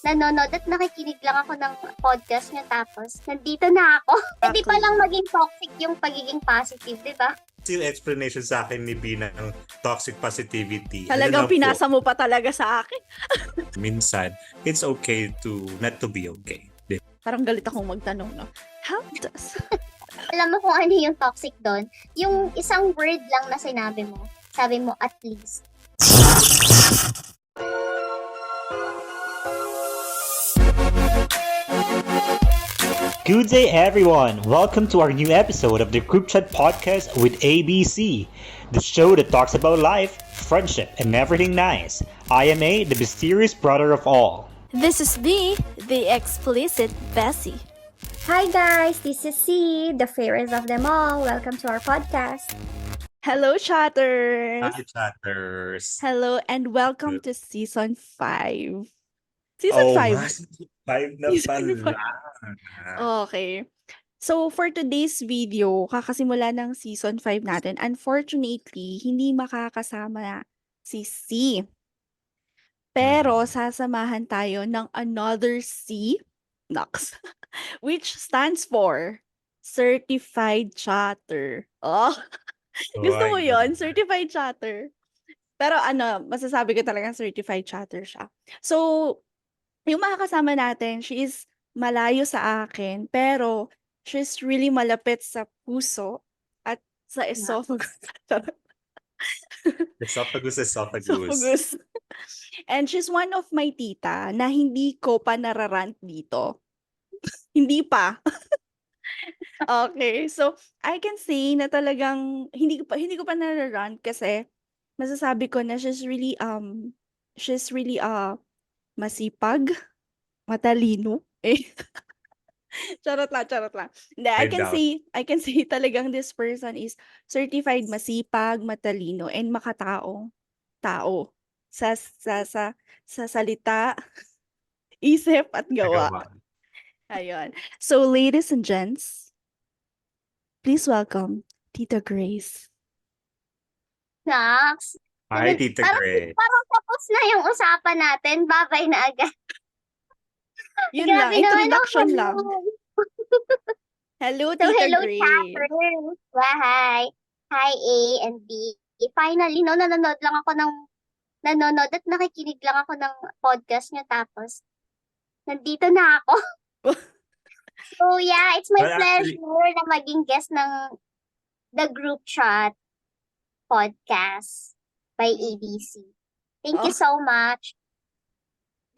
nanonood at nakikinig lang ako ng podcast niyo tapos nandito na ako. Hindi pa lang maging toxic yung pagiging positive, di ba? Still explanation sa akin ni B ng toxic positivity. Talagang Ano lang pinasa po, mo pa talaga sa akin. minsan, it's okay to not to be okay. Parang galit akong magtanong, no? How does? Alam mo kung ano yung toxic doon? Yung isang word lang na sinabi mo. Sabi mo, at least. Good day, everyone. Welcome to our new episode of the Group Chat Podcast with ABC, the show that talks about life, friendship, and everything nice. I am A, the mysterious brother of all. This is the explicit Bessie. Hi guys, this is C, the fairest of them all. Welcome to our podcast. Hello, chatters! Hi, chatters. Hello, and welcome to Season 5. Season 5. Oh, 5 na Season pala. Okay. So, for today's video, kakasimula ng Season 5 natin. Unfortunately, hindi makakasama si C. Pero, sasamahan tayo ng another C, Nox, which stands for Certified Chatter. Oh, gusto mo yon, Certified Chatter. Pero masasabi ko talagang Certified Chatter siya. So, yung makakasama natin, she is malayo sa akin, pero she's really malapit sa puso at sa esophagus. Esophagus. Esophagus. And she's one of my tita na hindi ko pa nararant dito. Hindi pa. Okay, so I can say na talagang hindi ko pa nararant kasi masasabi ko na she's really masipag, matalino. Charot lang. Hindi, I doubt. I can say talagang this person is certified masipag, matalino, and makataong tao sa salita, isip at gawa. Ayun. So, ladies and gents, please welcome Tita Grace. Nox. Hi, Tita Grace. Parang tapos na yung usapan natin. Babay na agad. Yun Grabe lang, naman, introduction hello. lang. Hello, So, Tita hello, Grace. chatters. Hi. Hi, A and B. Finally, nanonood at nakikinig lang ako ng podcast niyo tapos nandito na ako. So, yeah, it's my Well, pleasure actually- na maging guest ng The Group Chat Podcast by ABC. Thank you so much.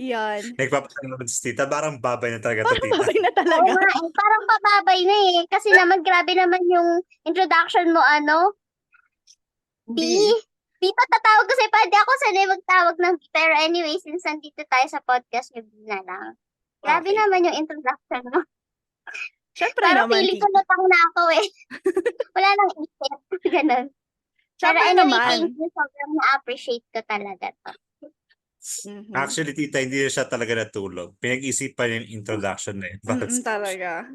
Yan. Nagpapatanong si Tita, parang babay na talaga to, Tita. Babay na Oo talaga. nga, parang pababay na eh. Kasi naman, grabe naman yung introduction mo, B. Dito tatawag kasi pwede ako sanay magtawag ng B. Pero anyway, since nandito tayo sa podcast, yung B na lang. Grabe Okay. naman yung introduction mo. Syempre Parang naman, feeling ko Tita. lutang na ako eh. Wala nang isip. Ganun. Pero Syempre anyway, naman. thank you. Sobrang na-appreciate ko talaga to. Mhm. Actually, Tita, hindi na siya talaga natulog. Pinag-isipan yung introduction na yun. Talaga.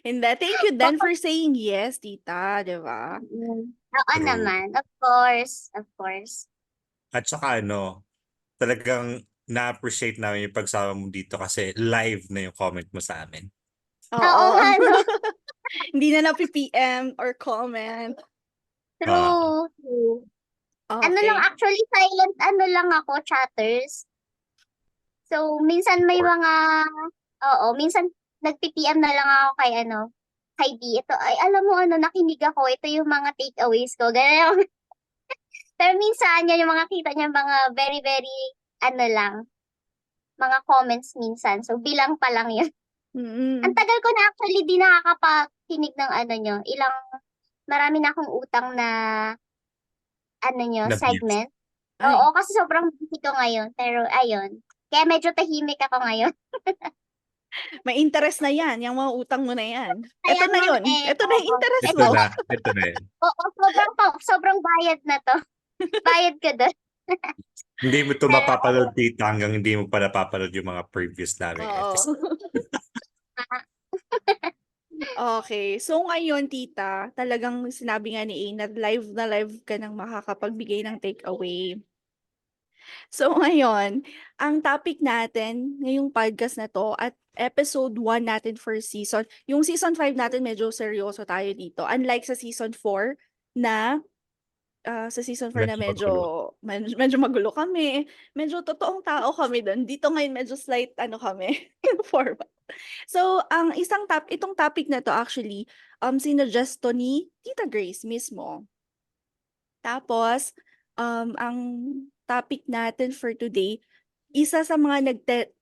Hindi, thank you then for saying yes, Tita, di ba? Oo True. naman. Of course. Of course. At saka talagang na-appreciate namin yung pagsama mo dito kasi live na yung comment mo sa amin. Oo nga, no? Hindi na PM or comment. True. True. Ano Okay. lang, actually, silent lang ako, chatters. So, minsan may mga, minsan nag-PM na lang ako kay D. Ito, ay, alam mo, nakinig ako. Ito yung mga takeaways ko. Ganun. Pero minsan, yan yung mga kita niya, mga very, very, lang, mga comments minsan. So, bilang pa lang yun. Mm-mm. Ang tagal ko na actually di nakakapakinig ng nyo. Marami na akong utang na, Na segment. Ay, Oo, kasi sobrang busy ko ngayon. Pero, ayun. Kaya medyo tahimik ako ngayon. may interest na yan. Yung mga utang mo na yan. Kaya Ito na nga yun. eh, Ito na yung oo. interest Ito mo. na yun. Oo, sobrang bayad na to. Bayad ko doon. Hindi mo ito mapapanood, Tita, hanggang hindi mo pa napapanood yung mga previous namin Oo. episode. Okay. So ngayon, Tita, talagang sinabi nga ni A na live ka nang makakapagbigay ng takeaway. So ngayon, ang topic natin ngayong podcast na 'to at episode 1 natin for yung season 5 natin medyo seryoso tayo dito. Unlike sa season 4 na, sa season 4 na Medyo magulo. medyo magulo kami, medyo totoong tao kami dun. Dito ngayon medyo slight ano kami, formal. So, itong topic na 'to actually, sinuggest 'to ni Tita Grace mismo. Tapos, ang topic natin for today, isa sa mga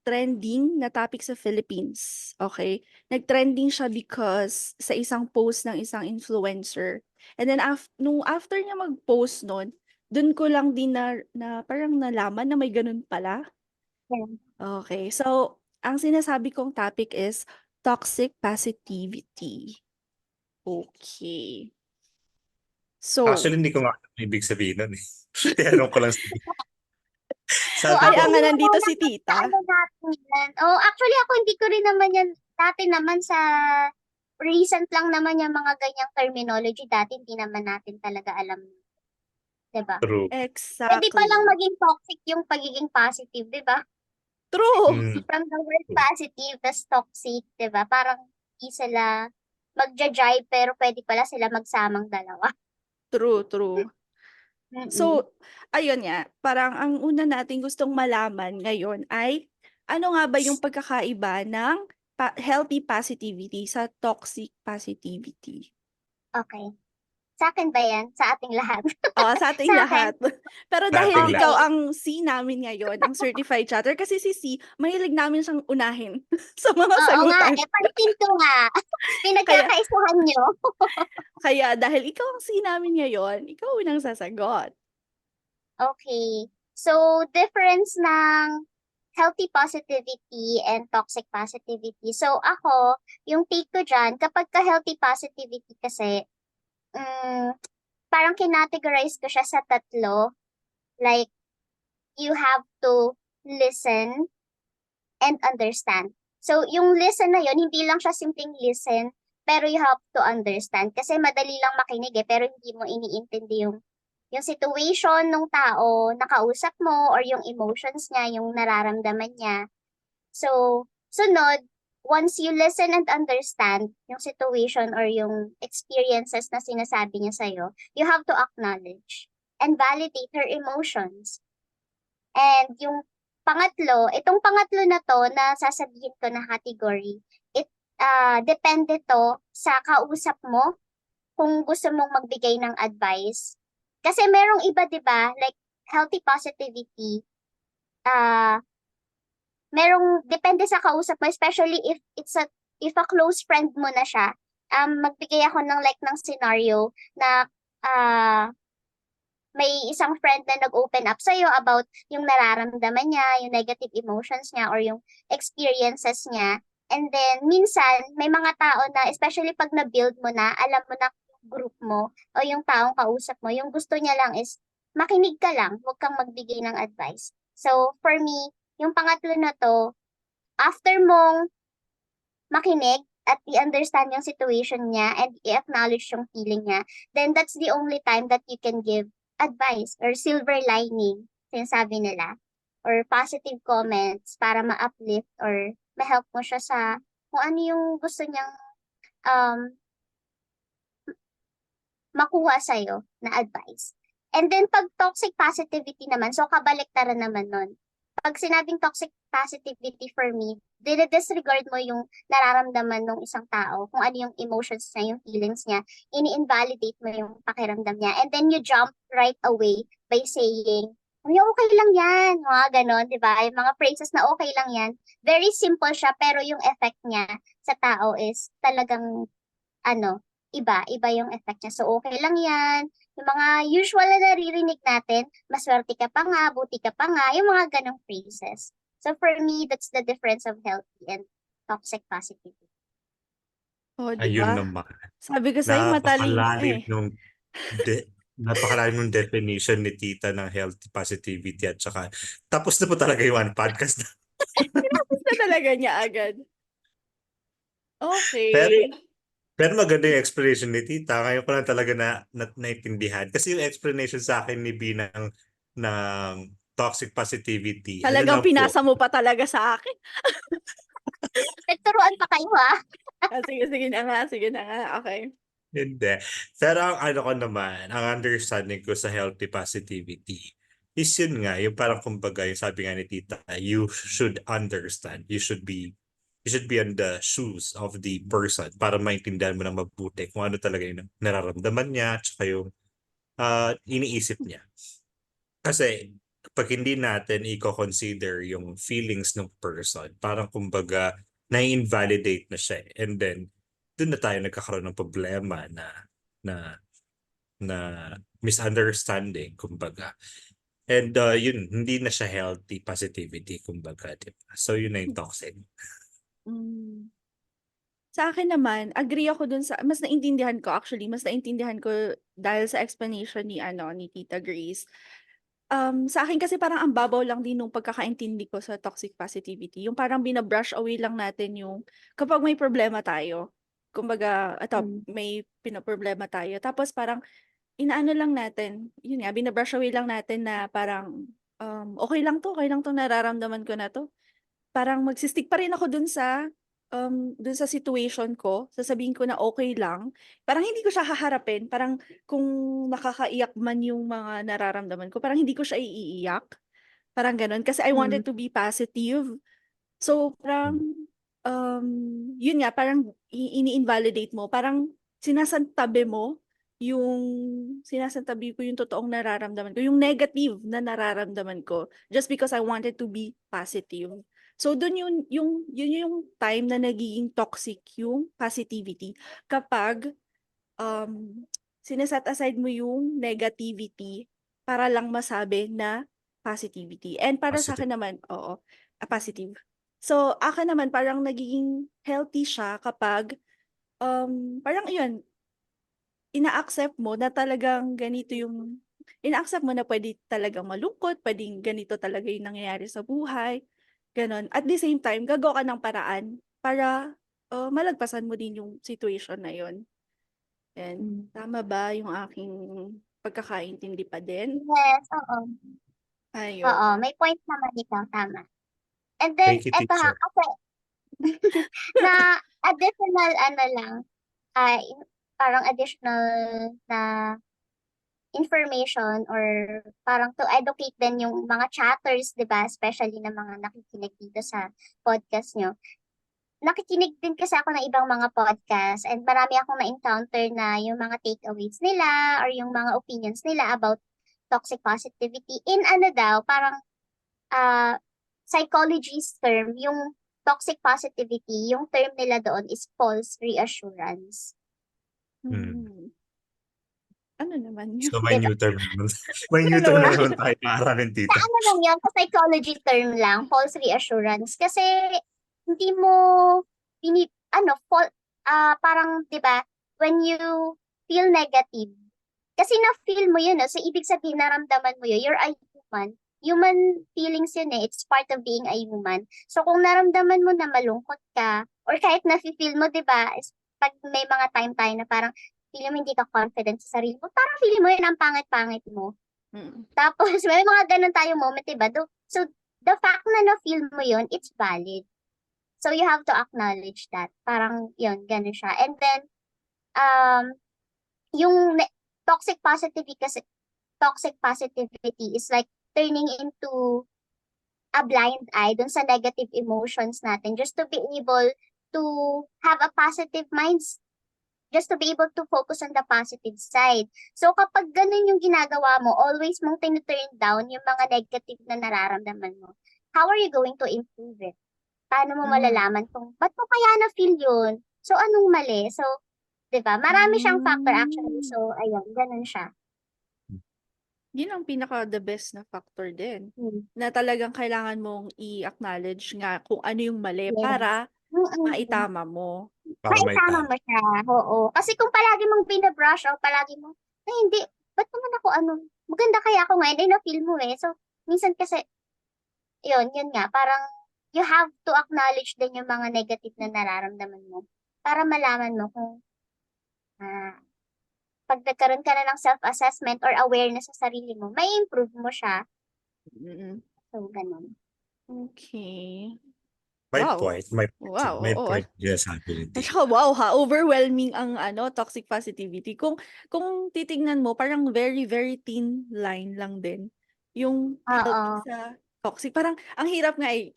trending na topic sa Philippines, okay? Nag-trending siya because sa isang post ng isang influencer. And then after niya mag-post nun, dun ko lang din na parang nalaman na may ganun pala. Yeah. Okay, so ang sinasabi kong topic is toxic positivity. Okay. So, Actually, hindi ko nga alam ang ibig sabihin nun eh. Tinanong ko lang So, sabi kaya ko, nga nandito si sa tita. ano natin yan. Oh, actually ako hindi ko rin naman yan, dati naman sa recent lang naman yung mga ganyang terminology. Dati hindi naman natin talaga alam. Diba? true. Pwede pa lang Exactly. maging toxic yung pagiging positive, diba? True. Mm, From the word positive, tas toxic, diba? Parang hindi sila magja-jive pero pwede pala sila magsamang dalawa. True. Mm-mm. So, ayun nga, parang ang una nating gustong malaman ngayon ay ano nga ba yung pagkakaiba ng healthy positivity sa toxic positivity? Okay. Sa akin ba yan? Sa ating lahat? Oo, sa ating Sa akin? lahat. Pero Sa dahil ating ikaw lahat. ang C namin ngayon, ang certified chatter, kasi si C, mahilig namin siyang unahin sa mga Oo nga, sagutan. pansin ko nga. Pinagkakaisahan nyo. Kaya dahil ikaw ang C namin ngayon, ikaw unang sasagot. Okay. So, difference ng healthy positivity and toxic positivity. So, ako, yung take ko dyan, kapag ka-healthy positivity kasi, parang kinategorize ko siya sa tatlo. Like, you have to listen and understand. So, yung listen na yun, hindi lang siya simpleng listen, pero you have to understand. Kasi madali lang makinig pero hindi mo iniintindi yung situation ng tao na kausap mo or yung emotions niya, yung nararamdaman niya. So, sunod, once you listen and understand yung situation or yung experiences na sinasabi niya sa'yo, you have to acknowledge and validate her emotions. And yung itong pangatlo na to na sasabihin ko na category, depende to sa kausap mo kung gusto mong magbigay ng advice. Kasi merong iba, 'di ba? Like healthy positivity, merong depende sa kausap mo, especially if a close friend mo na siya. Magbigay ako ng scenario na may isang friend na nag-open up sa'yo about yung nararamdaman niya, yung negative emotions niya, or yung experiences niya. And then, minsan, may mga tao na, especially pag na-build mo na, alam mo na yung group mo, o yung taong kausap mo, yung gusto niya lang is, makinig ka lang, huwag kang magbigay ng advice. So, for me, yung pangatlo na to, after mong makinig, at i-understand yung situation niya, and i-acknowledge yung feeling niya, then that's the only time that you can give advice or silver lining, sinasabi nila, or positive comments para ma-uplift or ma-help mo siya sa kung ano yung gusto niyang makuha sa'yo na advice. And then, pag toxic positivity naman, so kabaliktaran naman nun. Pag sinabing toxic positivity for me, disregard mo yung nararamdaman ng isang tao, kung ano yung emotions niya, yung feelings niya, ini-invalidate mo yung pakiramdam niya, and then you jump right away by saying, "Ay, okay lang yan," mga ganon, di ba? Yung mga phrases na okay lang yan, very simple siya, pero yung effect niya sa tao is talagang, iba yung effect niya. So, okay lang yan. Yung mga usual na naririnig natin, maswerte ka pa nga, buti ka pa nga, yung mga ganong phrases. So, for me, that's the difference of healthy and toxic positivity. Oh, di ayun ba? naman. Sabi ko sa'yo, matalino ka Napakalalim eh. nung napakalalim nung definition ni Tita ng healthy positivity at saka tapos na po talaga yung one podcast na. Tinapos na talaga niya agad. Okay. Pero maganda yung explanation ni Tita. Ngayon ko lang talaga naintindihan. Kasi yung explanation sa akin ni B ng toxic positivity, ano Talagang lang po, pinasa mo pa talaga sa akin. Nagturuan pa kayo ha? Sige na nga, sige na nga. Okay. hindi. Pero ang ano ko naman, ang understanding ko sa healthy positivity is yun nga, yung parang kumbaga, yung sabi nga ni Tita, you should understand. You should be on the shoes of the person para maintindihan mo ng mabuti kung ano talaga yung nararamdaman niya at saka yung iniisip niya. Kasi pag hindi natin i-consider yung feelings ng person, parang kumbaga na-invalidate na siya. And then, doon na tayo nagkakaroon ng problema na na misunderstanding, kumbaga. And yun, hindi na siya healthy positivity, kumbaga, diba? So yun na yung toxic. Mm. Sa akin naman, agree ako dun sa mas naintindihan ko dahil sa explanation ni Tita Grace. Sa akin kasi parang ang babaw lang din nung pagkakaintindi ko sa toxic positivity. Yung parang bina-brush away lang natin yung kapag may problema tayo. Kumbaga, may pinoproblema tayo. Tapos parang inaano lang natin, yun nga, bina-brush away lang natin na parang okay lang to, nararamdaman ko na to. Parang magsi-stick pa rin ako dun sa situation ko, sasabihin ko na okay lang. Parang hindi ko siya haharapin, parang kung nakakaiyak man yung mga nararamdaman ko, parang hindi ko siya iiiyak. Parang gano'n, kasi I wanted to be positive. So, parang, yun nga, parang ini-invalidate mo, parang yung sinasantabi ko yung totoong nararamdaman ko, yung negative na nararamdaman ko, just because I wanted to be positive. So dun yun yung time na nagiging toxic yung positivity kapag sineset aside mo yung negativity para lang masabi na positivity. And para sa Positive. akin naman, oo, positive. So akin naman parang nagiging healthy siya kapag parang yun, ina-accept mo na talagang ganito yung ina-accept mo na pwede talagang malungkot, pwedeng ganito talaga yung nangyayari sa buhay, gano'n. At the same time, gagawa ka ng paraan para malagpasan mo din yung situation na yun. And tama ba yung aking pagkakaintindi pa din? Yes, oo. Ayun. Oo, may point naman ikaw, tama. And then, Thank you, eto ha, teacher. kasi na additional ano lang, parang additional na information or parang to educate din yung mga chatters, di ba? Especially na mga nakikinig dito sa podcast nyo. Nakikinig din kasi ako ng ibang mga podcast and marami akong na-encounter na yung mga takeaways nila or yung mga opinions nila about toxic positivity. In ano daw, parang psychology's term, yung toxic positivity, yung term nila doon is false reassurance. Hmm. Ano naman yun? So may Diba? new term naman. May new Ano term ba? na naman tayo na aralin, Sa Tita. ano lang yan, sa psychology term lang, false reassurance. Kasi hindi mo, parang, di ba, when you feel negative, kasi na-feel mo yun, no? So ibig sabihin, naramdaman mo yun, you're a human. Human feelings yun eh, it's part of being a human. So kung naramdaman mo na malungkot ka, or kahit na-feel mo, di ba, pag may mga time tayo na parang, feel mo hindi ka confident sa sarili mo, parang feel mo yun ang pangit-pangit mo. Tapos, may mga ganun tayong moment, diba? So, the fact na na-feel mo yun, it's valid. So, you have to acknowledge that. Parang, yun, ganun siya. And then, yung toxic positivity is like turning into a blind eye dun sa negative emotions natin just to be able to have a positive mindset, just to be able to focus on the positive side. So kapag ganun yung ginagawa mo, always mong tin-turn down yung mga negative na nararamdaman mo, how are you going to improve it? Paano mo malalaman kung ba't mo kaya na-feel yun? So anong mali? So, di ba? Marami siyang factor actually. So, ayun, ganun siya. Yun ang pinaka the best na factor din. Hmm. Na talagang kailangan mong i-acknowledge nga kung ano yung mali Yes. para Mm-mm. maitama mo. Para may Maitama mo siya, oo. Kasi kung palagi mong binabrush o palagi mo, ay hindi, ba't naman ako maganda kaya ako ngayon, ay na-feel mo eh. So, minsan kasi, yun nga, parang you have to acknowledge din yung mga negative na nararamdaman mo para malaman mo kung pag nagkaroon ka na ng self-assessment or awareness sa sarili mo, may improve mo siya. Mm. So, ganun. Okay. My Wow. point, my point, Wow, my oo. point yung sabi ni At Tita. saka wow ha, overwhelming ang toxic positivity. Kung titingnan mo, parang very, very thin line lang din yung healthy Oo. sa toxic. Parang ang hirap nga eh.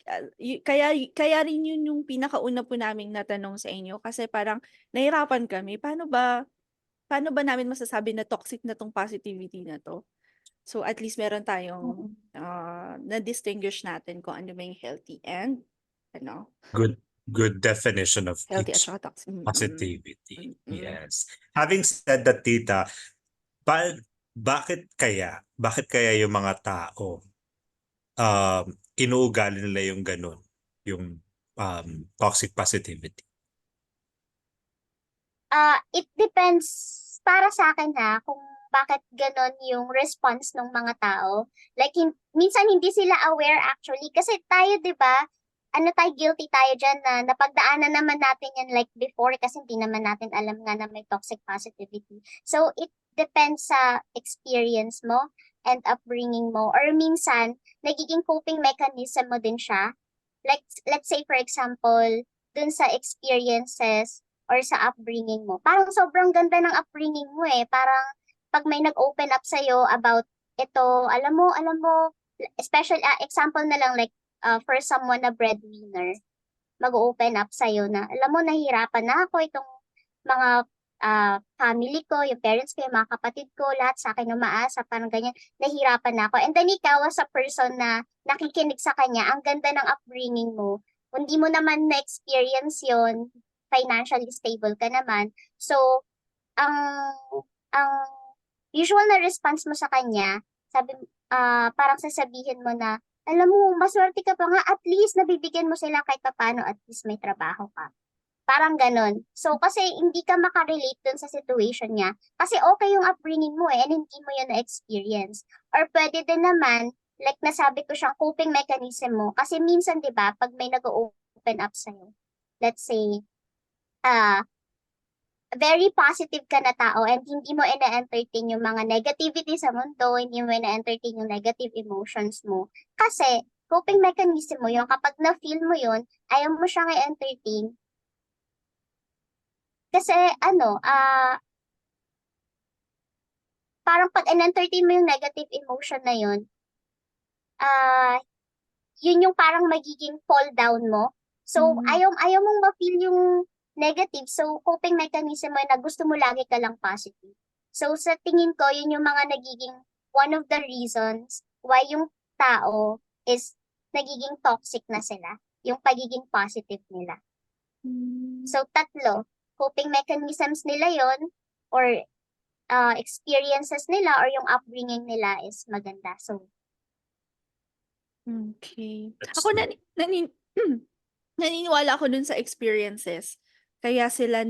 Kaya rin yun yung pinakauna po naming natanong sa inyo kasi parang nahirapan kami. Paano ba namin masasabi na toxic na tong positivity na to? So at least meron tayong na-distinguish natin kung ano ba yung healthy and Good definition of healthy at each saka toxic. positivity. Mm. Yes. Having said that, Tita, ba- bakit kaya yung mga tao inuugali nila yung ganun, yung toxic positivity? It depends para sa akin kung bakit ganon yung response ng mga tao. Like, minsan hindi sila aware actually. Kasi tayo, di ba, guilty tayo dyan na napagdaanan naman natin yan like before kasi hindi naman natin alam nga na may toxic positivity. So, it depends sa experience mo and upbringing mo. Or minsan, nagiging coping mechanism mo din siya. Like, let's say for example, dun sa experiences or sa upbringing mo. Parang sobrang ganda ng upbringing mo eh. Parang pag may nag-open up sa'yo about ito, alam mo, special example na lang like for someone na breadwinner, mag-open up sa'yo na, alam mo, nahihirapan na ako itong mga family ko, yung parents ko, yung mga kapatid ko, lahat sa akin umaasa, parang ganyan, nahihirapan na ako. And then ikaw as a person na nakikinig sa kanya, ang ganda ng upbringing mo, hindi mo naman na-experience yon, financially stable ka naman. So, ang ang usual na response mo sa kanya, parang sasabihin mo na, alam mo, maswerte ka pa nga, at least nabibigyan mo sila kahit paano, at least may trabaho ka. Parang ganon. So, kasi hindi ka makarelate dun sa situation niya. Kasi okay yung upbringing mo and hindi mo yun na-experience. Or pwede din naman, like nasabi ko siyang coping mechanism mo. Kasi minsan, di ba, pag may nag-open up sa'yo, let's say, very positive ka na tao and hindi mo ina-entertain yung mga negativity sa mundo, hindi mo ina-entertain yung negative emotions mo. Kasi, coping mechanism mo yung kapag na-feel mo yun, ayaw mo siyang i-entertain. Kasi, parang pag in-entertain mo yung negative emotion na yun, yun yung parang magiging fall down mo. So, ayaw mong ma-feel yung negative. So, coping mechanism mo na gusto mo lagi ka lang positive. So, sa tingin ko, yun yung mga nagiging one of the reasons why yung tao is nagiging toxic na sila. Yung pagiging positive nila. So, tatlo. Coping mechanisms nila yon or experiences nila or yung upbringing nila is maganda. So, Okay. That's Ako good. naniniwala ako dun sa experiences. Kaya sila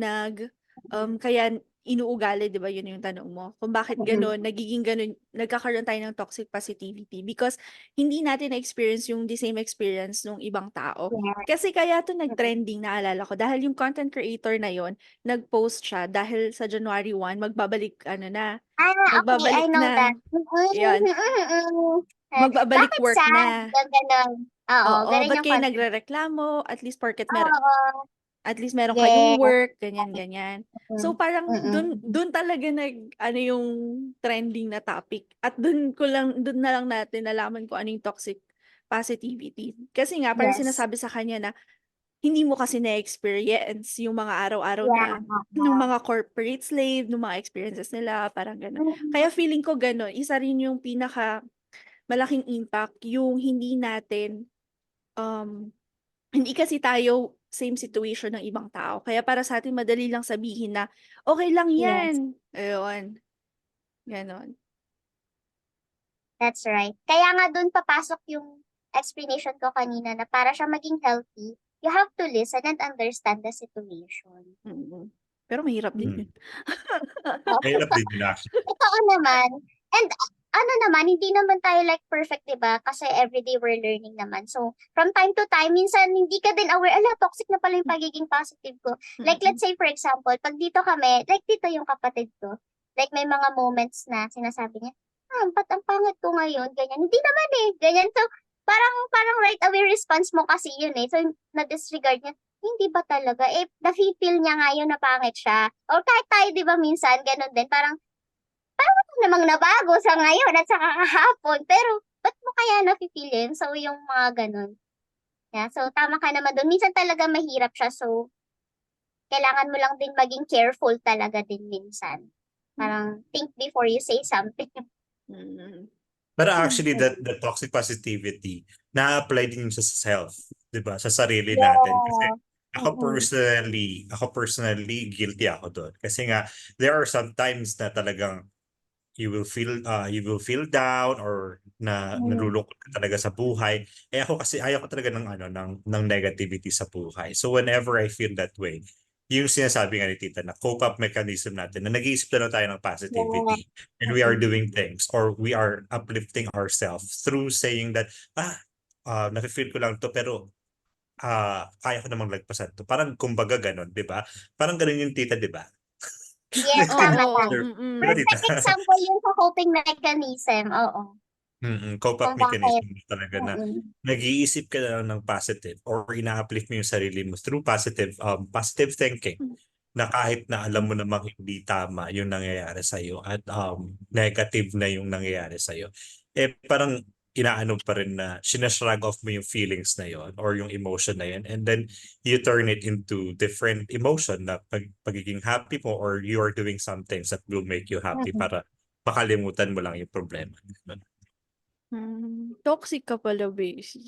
kaya inuugali, 'di ba? Yun yung tanong mo. Kung bakit ganun, nagiging ganun, nagkakaroon tayo ng toxic positivity because hindi natin na-experience yung the same experience ng ibang tao. yeah. Kasi kaya to nag-trending, naalala ko, dahil yung content creator na yon nag-post siya dahil sa January 1, magbabalik, Okay, I magbabalik know na. that. Yan. Magbabalik Bakit work sad? na. Ganun. Oo, Oo, ganun ba't yung kayo concept. nagrereklamo? At least Oo, at least meron kayong yes. work, ganyan. So parang Mm-mm. dun talaga yung trending na topic. At dun na lang natin nalaman kung ano yung toxic positivity. Kasi nga, parang Yes. sinasabi sa kanya na hindi mo kasi na-experience yung mga araw-araw Yeah. na ng mga corporate slave, ng mga experiences nila, parang gano'n. Kaya feeling ko gano'n, isa rin yung pinaka malaking impact yung hindi kasi tayo same situation ng ibang tao. Kaya para sa atin madali lang sabihin na, okay lang Yes, yan. Ayun, gano'n. that's right. Kaya nga dun papasok yung explanation ko kanina na para siya maging healthy, you have to listen and understand the situation. Pero mahirap din yun. Mahirap din yun actually. Totoo naman. And hindi naman tayo like perfect, 'di ba? Kasi everyday we're learning naman. So, from time to time, minsan hindi ka din aware, toxic na pala yung pagiging positive ko. Like, let's say, for example, pag dito kami, like dito yung kapatid ko, like may mga moments na sinasabi niya, ba't ang pangit ko ngayon? Ganyan. Hindi naman eh. Ganyan. So, parang right away response mo kasi yun eh. So, na-disregard niya. Hindi ba talaga? Eh, na-feel niya nga yun na pangit siya. Or kahit tayo, di ba, minsan, ganun din. Parang namang nabago sa ngayon at sa kahapon. Pero, ba't mo kaya na-feel yun? So, yung mga ganun. Yeah, so, tama ka naman doon. Minsan talaga mahirap siya. So, kailangan mo lang din maging careful talaga din minsan. Parang, think before you say something. Mm. Pero actually, the toxic positivity, na-apply din yun sa self, di ba? Sa sarili natin. Kasi ako personally, guilty ako doon. Kasi nga, there are some times na talagang you will feel down or na nalulungkot ka talaga sa buhay. Eh ako kasi ayaw ko talaga ng negativity sa buhay. So whenever I feel that way, yung sinasabi nga ni Tita na cope-up mechanism natin, na nag-iisip na lang tayo ng positivity and we are doing things or we are uplifting ourselves through saying that, nafe-feel ko lang to pero kaya ko namang lagpasan to. Parang kumbaga ganon, di ba? Parang ganon yung Tita, di ba? Yes, tama, Oo. tama. Mm-mm. Diba, Tita? Perfect example yung sa coping mechanism. Oo. Cope-up Kung bakit. mechanism talaga na Mm-mm. nag-iisip ka na lang ng positive or ina-uplift mo yung sarili mo through positive thinking na kahit na alam mo namang hindi tama yung nangyayari sa'yo at negative na yung nangyayari sa'yo, eh parang inaano pa rin na sinashrug off mo yung feelings na yon or yung emotion na yun and then you turn it into different emotion na pagiging happy mo or you are doing some things that will make you happy para makalimutan mo lang yung problema. Toxic ka pala, Beshi.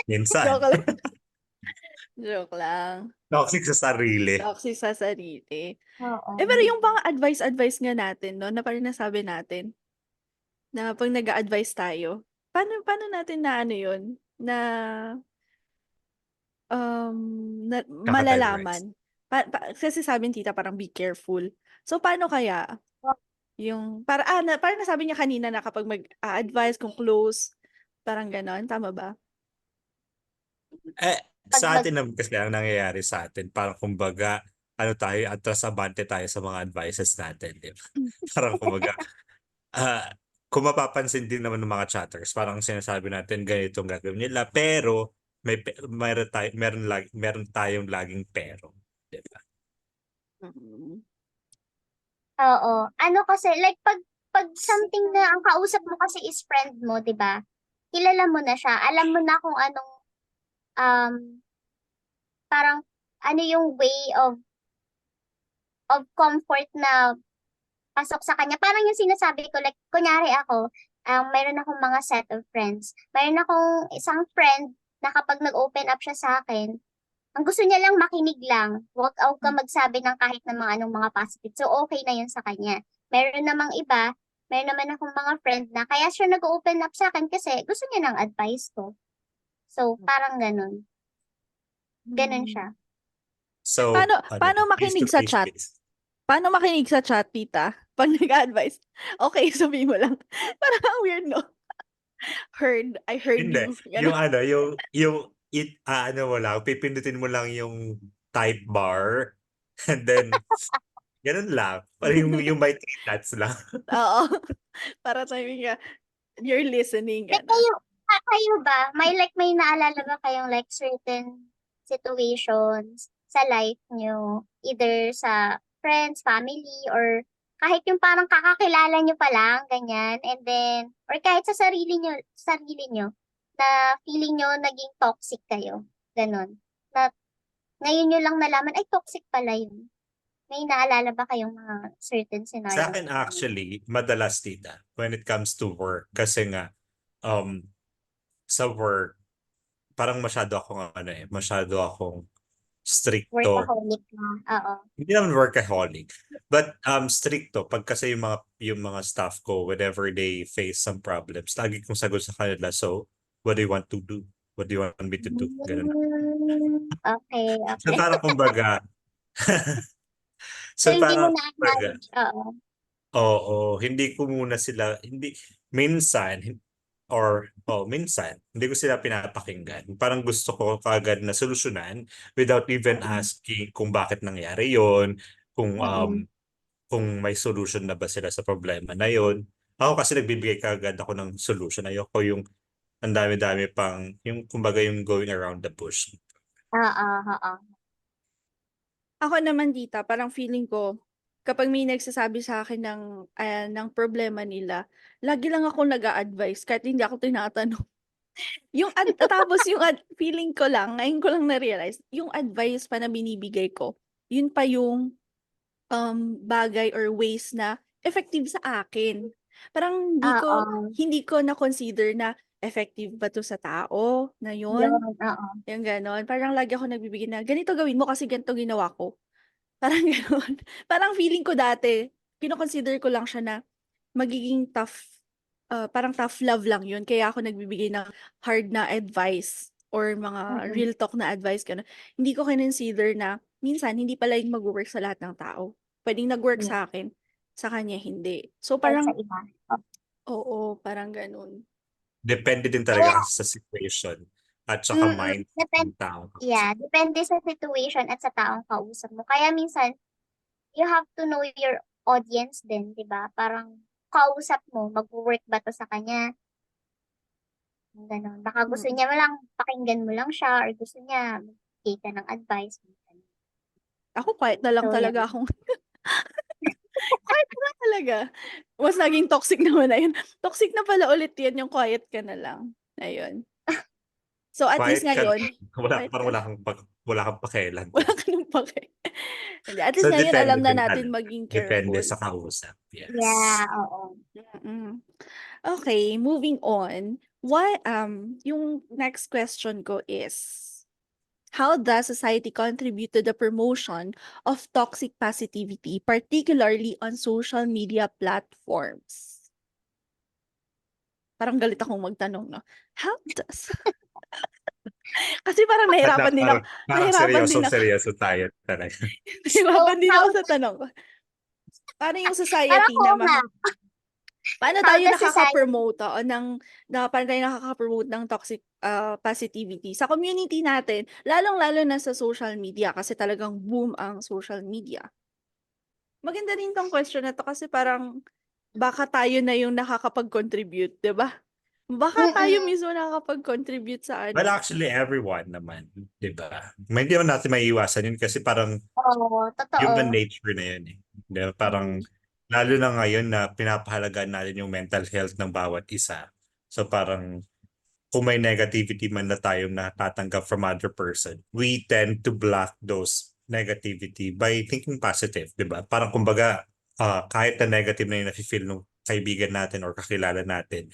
Minsan. Joke lang. Joke lang. Toxic sa sarili. Toxic sa sarili. Oo. Pero yung mga advice nga natin, no, na parang nasabi natin, na pag nag-a-advise tayo, paano natin na ano yun, na malalaman? Kasi sabi ni Tita parang be careful. So, paano kaya yung, parang nasabi niya kanina na kapag mag-a-advise kung close, parang ganon, tama ba? Sa atin naman kasi ang nangyayari sa atin, parang kumbaga, atras abante tayo sa mga advices natin. Di ba? Parang kumbaga, kung mapapansin din naman ng mga chatters, parang sinasabi natin ganitong gagawin nila, pero meron tayong laging pero. Di ba? Oo. Ano kasi, like, pag something na ang kausap mo kasi is friend mo, di ba? Kilala mo na siya. Alam mo na kung anong, parang, ano yung way of comfort na pasok sa kanya. Parang yung sinasabi ko, like, kunyari ako, mayroon akong mga set of friends. Mayroon akong isang friend na kapag nag-open up siya sa akin, ang gusto niya lang makinig lang. Huwag ka magsabi ng kahit na mga anong mga positive. So, okay na yun sa kanya. Meron naman akong mga friend na kaya siya nag-open up sa akin kasi gusto niya ng advice ko. So, parang ganun. Ganun siya. So, Paano makinig sa face-to-face chat? basis. Paano makinig sa chat, Tita? Pag nag-advise, okay, sabihin mo lang. Parang ang weird, no? I heard Hindi. you. Ganun. Ano mo lang, pipindutin mo lang yung type bar and then ganun lang. Parang yung may 3 dots lang. Oo. Para sabi nga, you're listening. Like, Ganun. kayo ba, may naalala ba kayong like certain situations sa life nyo, either sa friends, family, or kahit yung parang kakakilala nyo pa lang, ganyan, and then, or kahit sa sarili nyo, na feeling nyo naging toxic kayo, ganun. Na ngayon nyo lang nalaman, ay toxic pala yun. May naalala ba kayong mga certain scenarios? Sa akin actually, madalas Tita, when it comes to work, kasi nga, sa work, parang masyado akong stricto. Workaholic na, oo. Hindi naman workaholic, but stricto. Pag kasi yung mga staff ko, whenever they face some problems, lagi kong sagot sa kanila, so, what do you want to do? What do you want me to do? Ganun. Okay. So parang kumbaga, So, hindi mo parang na-acknowledge, oo. oo, hindi ko muna sila, minsan, hindi ko sila pinapakinggan. Parang gusto ko kaagad na solusyonan without even asking kung bakit nangyari yon, kung kung may solution na ba sila sa problema na yun. Ako kasi nagbibigay kaagad ako ng solution. Ayoko yung ang dami-dami pang, yung kumbaga yung going around the bush. Oo, oo. Ako naman dita, parang feeling ko, kapag may nagsasabi sa akin ng problema nila, lagi lang ako nag-a-advise kahit hindi ako tinatanong. Tapos feeling ko lang, ngayon ko lang na-realize, yung advice pa na binibigay ko, yun pa yung bagay or ways na effective sa akin. Parang Oo. hindi ko na-consider na effective ba to sa tao na Yun, yun. oo. Yung gano'n. Parang lagi ako nagbibigay na, ganito gawin mo kasi ganito ginawa ko. Parang gano'n. Parang feeling ko dati, kino-consider ko lang siya na magiging tough, parang tough love lang yun. Kaya ako nagbibigay ng hard na advice or mga Mm. real talk na advice. Gano'n. Hindi ko kinonsider na minsan hindi pala yung mag-work sa lahat ng tao. Pwedeng nag-work Yeah. sa akin, sa kanya hindi. So Or sa parang, iba. oo, parang gano'n. Depende din Kaya, talaga kasi sa situation at saka mind ng tao. yeah, depende sa situation at sa taong kausap mo. Kaya minsan, you have to know your audience din, di ba? Parang kausap mo, mag-work ba to sa kanya? Ganon. Baka gusto Mm. niya lang, pakinggan mo lang siya, or gusto niya, magbigay ka ng advice. Ganun. Ako quiet na lang So, talaga yan. akong quiet na lang talaga. Mas naging toxic naman na yun. Toxic na pala ulit yun, yung quiet ka na lang. Ayun. So at least Quiet ka ngayon, wala, quiet parang ka. wala kang pakialam. Wala ka nang pake. Hindi, at So least ngayon depende alam na din natin talaga. maging Depende careful. sa kausap. Yes. Yeah, oo. Mm. Okay, moving on. Yung next question ko is, how does society contribute to the promotion of toxic positivity, particularly on social media platforms? Parang galit akong magtanong, no? How does? Kasi parang nahirapan din ako. Parang Nahirapan din ako. seryoso tayo talaga. Nahirapan din how, ako sa tanong ko. Paano yung parang society ko na nga, paano how tayo does society, nakaka-promote paano tayo nakaka-promote ng toxic positivity sa community natin, lalong-lalo na sa social media kasi talagang boom ang social media. Maganda rin tong question na to kasi parang baka tayo na yung nakakapag-contribute, 'di ba? Baka tayo mm-mm. mismo nakakapag-contribute sa Well, ano. actually, everyone naman. Diba? Hindi naman natin maiiwasan yun kasi parang Oo, human totoo. nature na yun eh. Diba? Parang, Mm. lalo na ngayon na pinapahalagaan natin yung mental health ng bawat isa. So parang, kung may negativity man na tayong natatanggap from other person, we tend to block those negativity by thinking positive, di ba? Parang kumbaga, kahit na negative na yung nafe-feel ng kaibigan natin or kakilala natin,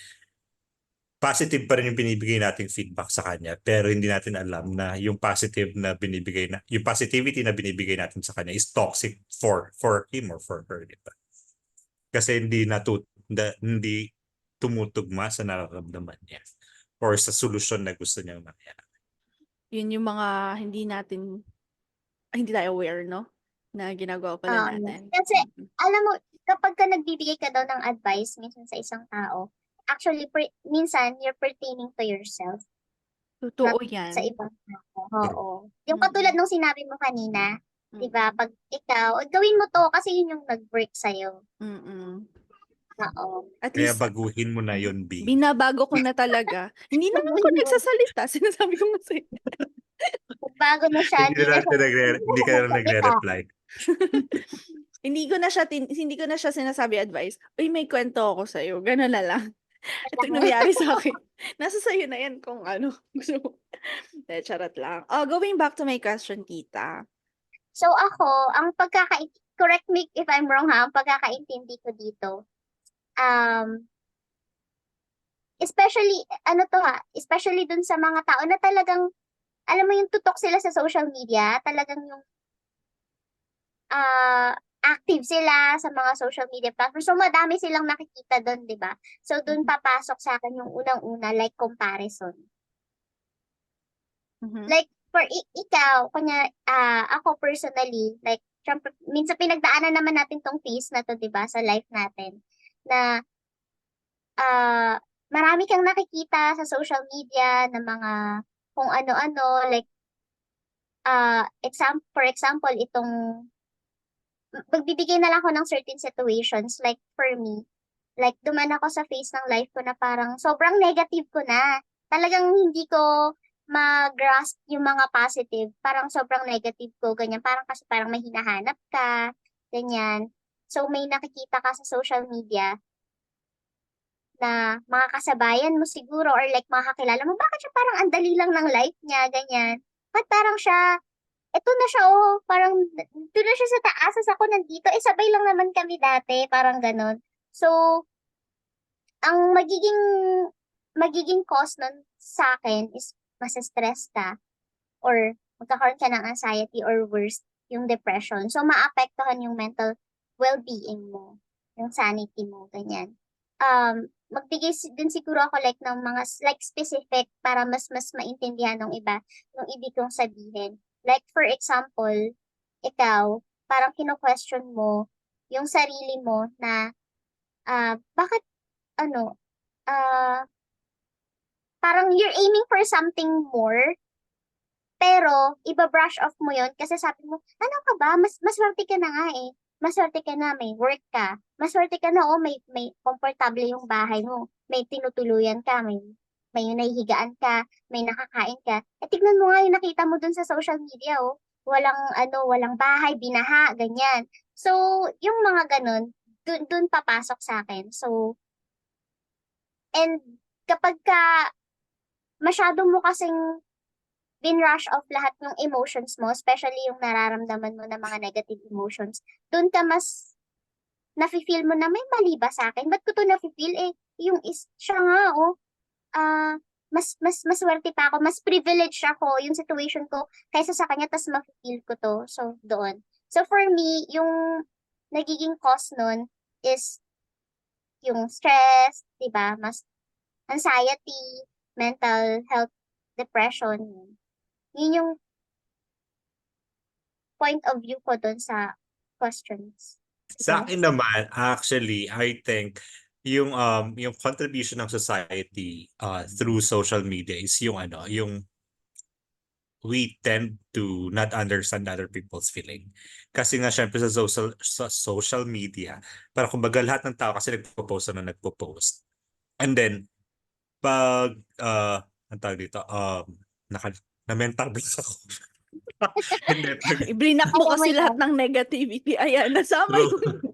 positive pa rin yung binibigay nating feedback sa kanya, pero hindi natin alam na yung yung positivity na binibigay natin sa kanya is toxic for him or for her, di ba? Kasi hindi tumutugma sa nararamdaman niya or sa solusyon na gusto niyang mangyari. Yun yung mga hindi tayo aware, no? Na ginagawa pala Yes. natin. Kasi, alam mo, kapag ka nagbibigay ka daw ng advice minsan sa isang tao, actually, minsan, you're pertaining to yourself, Totoo not yan. sa ibang tao. True. Oo. Yung katulad Mm. nung sinabi mo kanina, di ba? Mm. Pag ikaw, gawin mo to kasi yun yung nag-work sa'yo. Mm. Oo. At Kaya least, baguhin mo na yun, B. binabago ko na talaga. Hindi naman ako nagsasalita. Sinasabi ko nga sa'yo. Bago na siya, Hindi na hindi ka na nagsalita. nagre-reply. Hindi ko na siya sinasabi advice. Uy, may kwento ako sa'yo. Gano'n na lang. Ito yung nangyari sa akin. Nasa sa'yo na yan kung ano. Gusto mo. Charot lang. Going back to my question, tita. So ako, correct me if I'm wrong ha, ang pagkakaintindi ko dito, especially, especially dun sa mga tao na talagang, alam mo yung tutok sila sa social media, talagang yung active sila sa mga social media platforms. So madami silang nakikita doon, di ba? So doon papasok sa akin yung unang-una, like comparison. Mhm. Like, for ikaw, ako personally, like, syempre, minsan pinagdaanan naman natin tong phase na to, di ba, sa life natin, na marami kang nakikita sa social media na mga kung ano-ano, like, for example, itong magbibigay na lang ako ng certain situations. Like for me, like duman ako sa phase ng life ko na parang sobrang negative ko na. Talagang hindi ko mag-grasp yung mga positive. Parang sobrang negative ko, ganyan. Parang kasi parang may hinahanap ka, ganyan. So may nakikita ka sa social media na mga kasabayan mo siguro or like mga kakilala mo, bakit siya parang ang dali lang ng life niya, ganyan. Ba't parang siya, eto na siya, oh, parang, doon na siya sa taas, as ako nandito, sabay lang naman kami dati, parang ganon. So, ang magiging cause nun sa akin is masa-stress ka or magkakaroon ka ng anxiety or worse, yung depression. So, maapektuhan yung mental well-being mo, yung sanity mo, ganyan. Magbigay din siguro ako like ng mga like specific para mas maintindihan ng iba yung ibig kong sabihin. Like for example, ikaw, parang kino-question mo yung sarili mo na bakit ano, ah, parang you're aiming for something more, pero iba-brush off mo yon kasi sabi mo, ano ka ba? Maswerte ka na nga eh. Maswerte ka na, may work ka. Maswerte ka na, oh, may komportable yung bahay mo. May tinutuluyan ka, may nahihigaan ka, may nakakain ka. Tignan mo nga yung nakita mo dun sa social media, oh. Walang bahay, binaha, ganyan. So, yung mga ganun, dun papasok sa akin. So, and kapag ka masyado mo kasing bin-rush off lahat ng emotions mo, especially yung nararamdaman mo na mga negative emotions, dun ka mas nafe-feel mo na may mali ba sa akin? Ba't ko to nafe-feel? Siya nga, oh, maswerte pa ako, mas privileged ako, yung situation ko, kaysa sa kanya, tas mafe-feel ko to. So, doon. So, for me, yung nagiging cause nun is yung stress, di ba? Mas anxiety, mental health, depression. Yun yung point of view ko dun sa questions. Sa Sige. akin naman, actually, I think yung contribution ng society through social media is yung we tend to not understand other people's feeling. Kasi nga syempre sa social media, para kumbaga lahat ng tao kasi nagpo-post. And then pag ang tawag dito, na-mental block ako. Hindi, Brinak mo Alam mo kasi yun. lahat ng negativity. Ayan, nasama True. yun.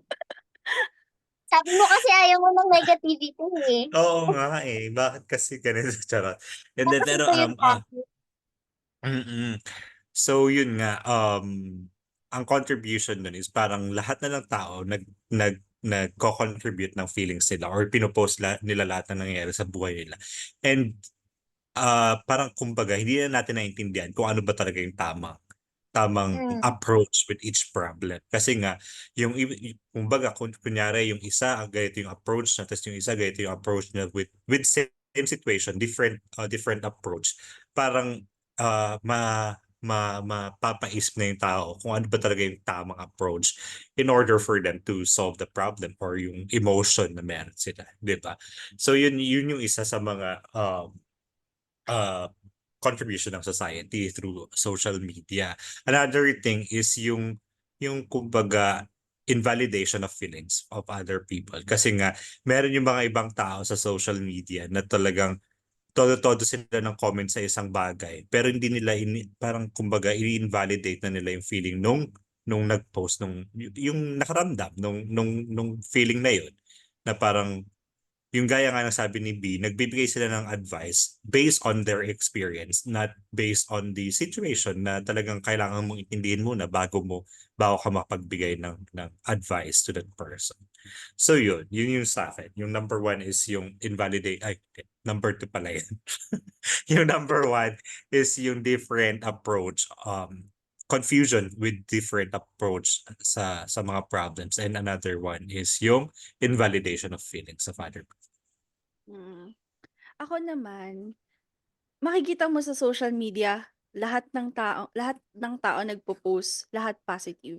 Sabi mo kasi ayaw mo ng negativity eh. Oo nga eh. Bakit kasi ganito? Charot. Hindi, Kasi pero ito yung topic. So yun nga, ang contribution nun is parang lahat na ng tao nagko-contribute ng feelings nila or pinopost nila lahat na nangyayari sa buhay nila. And parang kumbaga, hindi na natin naiintindihan kung ano ba talaga yung tamang approach with each problem. Kasi nga, kumbaga, kunyari yung isa, ganito yung approach na, tapos yung isa, ganito yung approach na with same situation, different approach. Parang mapapaisip na yung tao kung ano ba talaga yung tamang approach in order for them to solve the problem or yung emotion na meron sila, di ba? So yun yung isa sa mga contribution ng society through social media. Another thing is yung kumbaga invalidation of feelings of other people. Kasi nga meron yung mga ibang tao sa social media na talagang todo-todo sila ng comment sa isang bagay pero hindi nila parang kumbaga i-invalidate na nila yung feeling nung nag-post yung nakaramdam nung feeling na yun na parang yung gaya nga ng sabi ni B, nagbibigay sila ng advice based on their experience, not based on the situation na talagang kailangan mong intindihin muna bago ka mapagbigay ng advice to that person. So yun yung sa akin. Yung number one is yung number two pala yan. Yung number one is yung different approach, confusion with different approach sa mga problems. And another one is yung invalidation of feelings of other people. Ako naman, makikita mo sa social media, lahat ng tao nagpo-post, lahat positive.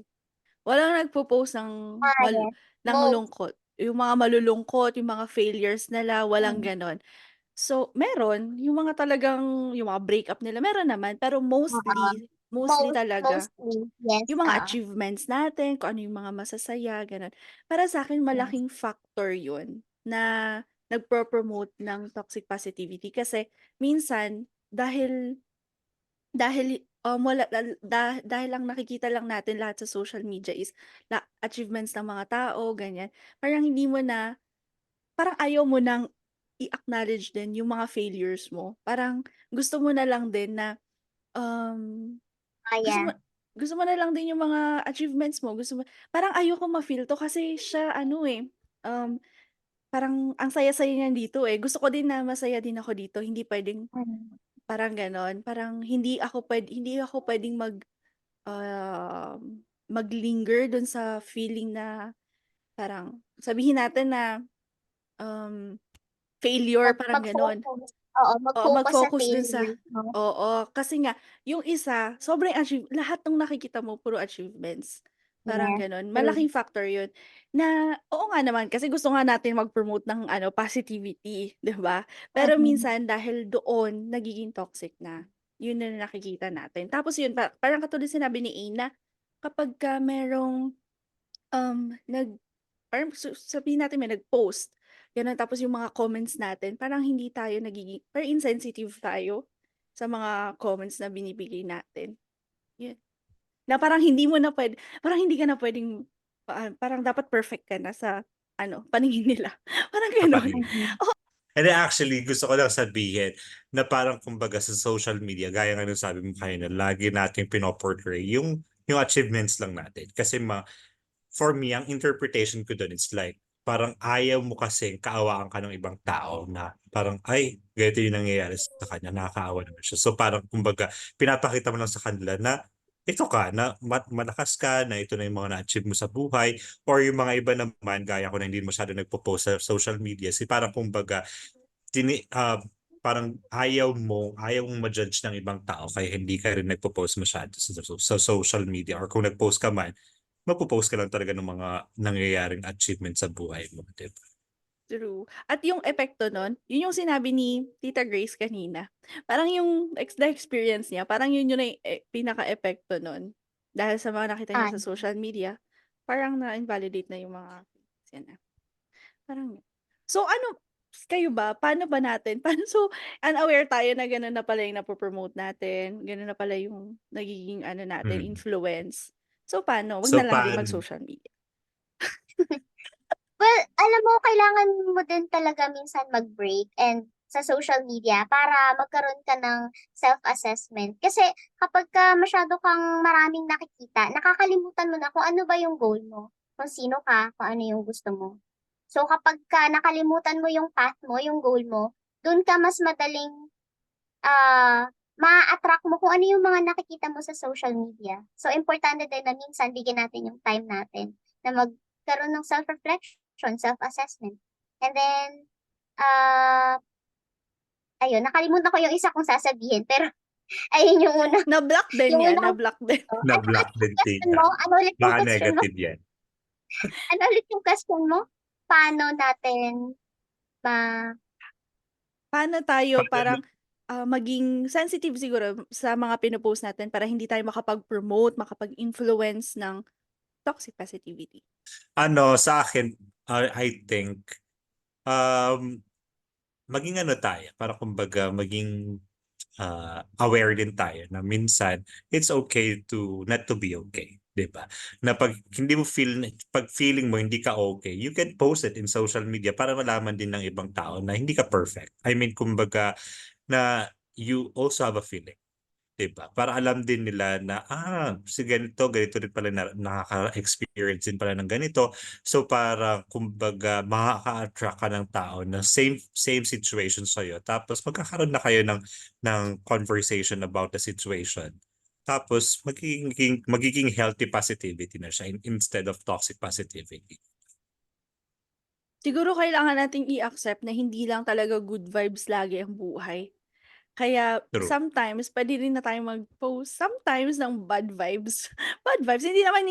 Walang nagpo-post ng Yes. Most. lungkot. Yung mga malulungkot, yung mga failures nila, walang ganon. So, meron, yung mga talagang, yung mga breakup nila, meron naman, pero mostly, Mostly talaga. Mostly, yes. Yung mga achievements natin, kung ano yung mga masasaya, gano'n. Para sa'kin Yes. malaking factor yun na nagpro-promote ng toxic positivity kasi minsan dahil, dahil lang nakikita lang natin lahat sa social media is achievements ng mga tao, ganyan. Parang hindi mo na parang ayaw mo nang i-acknowledge din yung mga failures mo. Parang gusto mo na lang din na, um gusto mo Yeah. gusto mo na lang din yung mga achievements mo, gusto mo parang ayoko ma-feel 'to kasi siya ano, parang ang saya-saya niyan dito, eh. Gusto ko din na masaya din ako dito, hindi puwedeng Mm. parang gano'n. Parang hindi ako puwedeng mag-linger dun sa feeling na parang sabihin natin na, um, failure, parang gano'n. Mag-focus. Oo, Oo, mag-focus sa mag-focus dun sa failure mo. oo, kasi nga yung isa sobrang lahat ng nakikita mo puro achievements, parang Yes, gano'n. true. Malaking factor yun na oo nga naman kasi gusto nga natin mag-promote ng ano, positivity, 'di ba? Pero Mm. minsan dahil doon nagiging toxic na, yun na nakikita natin. Tapos yun parang katulad sinabi ni A na kapagka merong, parang sabihin natin may nag-post, gano'n. Tapos yung mga comments natin parang hindi tayo parang insensitive tayo sa mga comments na binibigay natin, yun. Na parang parang hindi ka na puwedeng, parang dapat perfect ka na sa ano, paningin nila, parang gano'n. Kapag Mm. And then actually, gusto ko lang sabihin na parang kumbaga sa social media, gaya nga nung sabi mo kanina, lagi nating pinoportray yung achievements lang natin. Kasi for me, ang interpretation ko doon is like, parang ayaw mo kasi kaawaan ka ng ibang tao na parang, ay, ganito yung nangyayari sa kanya, nakakaawa naman siya. So parang kumbaga, pinapakita mo lang sa kanila na ito ka, na malakas ka, na ito na yung mga na-achieve mo sa buhay, or yung mga iba naman, gaya ko na hindi masyado nagpo-post sa social media, si parang kumbaga, tini, ah, parang ayaw mong ma-judge ng ibang tao kaya hindi ka rin nagpo-post masyado sa social media, or kung nag-post ka man, magpo-post ka lang talaga ng mga nangyayaring achievement sa buhay mo, di ba? True. At yung epekto nun, yun yung sinabi ni Tita Grace kanina. Parang yung na-experience niya, parang yun yung pinaka-epekto nun. Dahil sa mga nakita niya sa Yes. social media, parang na-invalidate na yung mga yan na. Parang so ano, kayo ba, paano ba natin so unaware tayo na gano'n na pala yung napo-promote natin, gano'n na pala yung nagiging ano natin, Mm. influence. So paano, 'wag So na lang din paano? mag-social media. Well, alam mo kailangan mo din talaga minsan mag-break and sa social media para magkaroon ka ng self-assessment. Kasi kapagka masyado kang maraming nakikita, nakakalimutan mo na kung ano ba yung goal mo, kung sino ka, kung ano yung gusto mo. So kapagka nakalimutan mo yung path mo, yung goal mo, dun ka mas madaling maa-attract mo kung ano yung mga nakikita mo sa social media. So importante din na minsan bigyan natin yung time natin na magkaroon ng self-reflection, self-assessment. And then, ah, ayun, nakalimutan ko yung isa kong sasabihin, pero ayun yung una. Na-block din Yung yan, unang, na-block din. ano Na-block ulit din yung question tita. mo? Ano ulit yung Baka question mo? negative yan. Ano ulit yung question mo? Paano natin ma... Paano tayo Paano, parang, maging sensitive siguro sa mga pino-post natin para hindi tayo makapag-promote, makapag-influence ng toxic positivity? sa akin, I think, um, maging ano tayo, para kumbaga maging aware din tayo na minsan it's okay to not to be okay, 'di ba? Na pag hindi mo pag feeling mo hindi ka okay, you can post it in social media para malaman din ng ibang tao na hindi ka perfect. I mean, kumbaga na you also have a feeling. 'Di ba? Para alam din nila na, si ganito rin pala na nakaka-experience din pala ng ganito. So para kumbaga makaka-attract ka ng tao na same situation sa'yo. Tapos magkakaroon na kayo ng conversation about the situation. Tapos magiging healthy positivity na siya instead of toxic positivity. Siguro kailangan nating i-accept na hindi lang talaga good vibes lagi ang buhay. Kaya True. sometimes puwede rin na tayong mag-post sometimes ng bad vibes. Bad vibes, hindi naman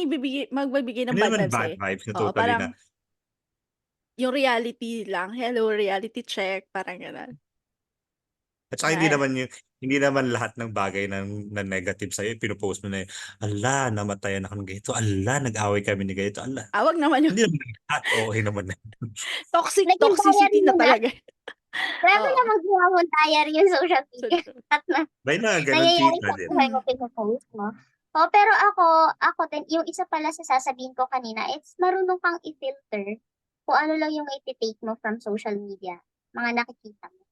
magbibigay ng Hindi bad naman vibes bad sa'yo. vibes na Oo, totally na parang yung reality lang, hello reality check, parang gano'n. At saka hindi Yan. naman hindi naman lahat ng bagay na negative sa'yo, pinopost mo na yun. Ala, namatayan ako ng ganito. Ala, nag-away kami ni ganito. Ala, Wag naman yung hindi naman lahat. Okay naman na. toxic Naging diary toxicity na mo na. talaga. Grabe Oo. naman ginawa mo diary yung social So, media. At na, May mga ganun nangyayari tita, sa di ba? buhay mo, pinopost mo. Oh, pero ako din, yung isa pala sa sasabihin ko kanina, it's marunong kang i-filter kung ano lang yung i-take mo from social media. Mga nakikita mo.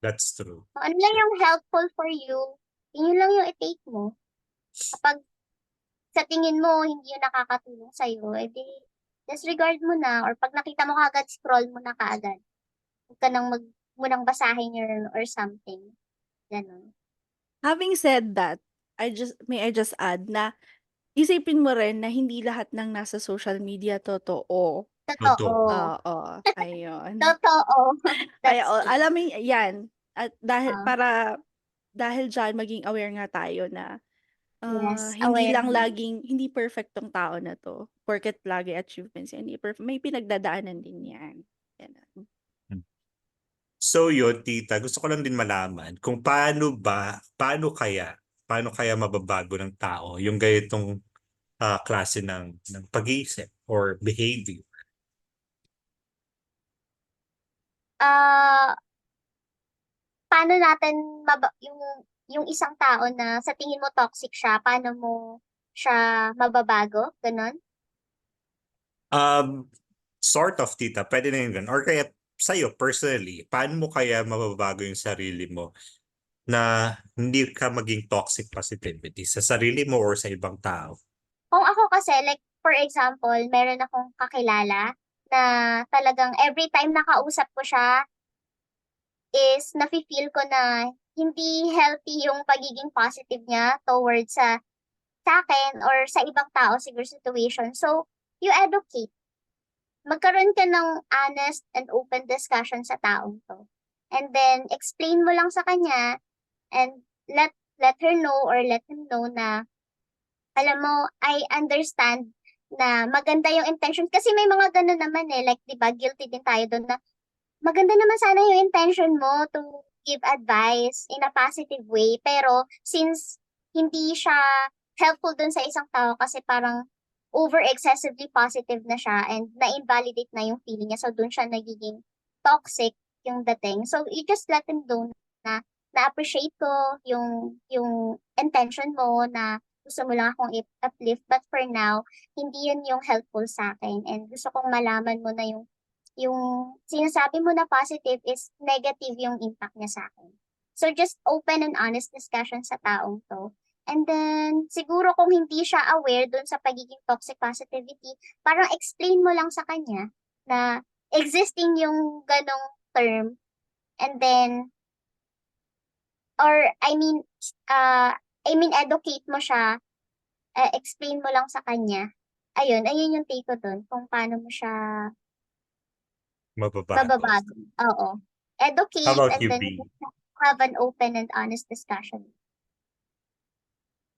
That's true. Kung ano lang yung helpful for you, yun lang yung i-take mo. Kapag sa tingin mo, hindi yun nakakatulong sa'yo, edi disregard mo na. Or pag nakita mo kaagad, scroll mo na kaagad. Huwag ka nang munang basahin yun or something. Ganun. having said that, may I just add na isipin mo rin na hindi lahat ng nasa social media totoo. Totoo. Totoo. Oo, ayun. Totoo. Kaya That's true. alamin yan at Ah. dahil diyan maging aware nga tayo na Yes, hindi aware. lang laging hindi perfectong tao na 'to, porket lagi achievements yan, hindi may pinagdadaanan din yan, gano'n. So yun, tita, gusto ko lang din malaman kung paano kaya mababago ng tao yung ganitong klase ng pag-iisip or behavior. Ah, paano natin yung isang tao na sa tingin mo toxic siya, paano mo siya mababago? Ganon? Sort of, tita, pwede na yun ganun. Or kaya sa'yo, personally, paano mo kaya mababago yung sarili mo na hindi ka maging toxic positivity sa sarili mo or sa ibang tao? Kung ako kasi, like, for example, meron akong kakilala na talagang every time nakausap ko siya is nafe-feel ko na hindi healthy yung pagiging positive niya towards sa akin or sa ibang tao, siguro situation. So, you educate. Magkaroon ka ng honest and open discussion sa taong to. And then, explain mo lang sa kanya and let her know or let him know na, alam mo, I understand na maganda yung intention. Kasi may mga ganun naman like, di ba, guilty din tayo doon na maganda naman sana yung intention mo to give advice in a positive way. Pero since hindi siya helpful dun sa isang tao kasi parang over-excessively positive na siya and na-invalidate na yung feeling niya. So dun siya nagiging toxic yung dating. So you just let him know na na-appreciate ko yung intention mo na gusto mo lang akong uplift. But for now, hindi yun yung helpful sa akin. And gusto kong malaman mo na yung sinasabi mo na positive is negative yung impact niya sa akin. So just open and honest discussion sa taong to. And then, siguro kung hindi siya aware dun sa pagiging toxic positivity, parang explain mo lang sa kanya na existing yung ganong term. And then, or educate mo siya, explain mo lang sa kanya. Ayun yung take ko dun, kung paano mo siya Mababago. mababago. Oo. How Educate about and you, then B? have an open and honest discussion.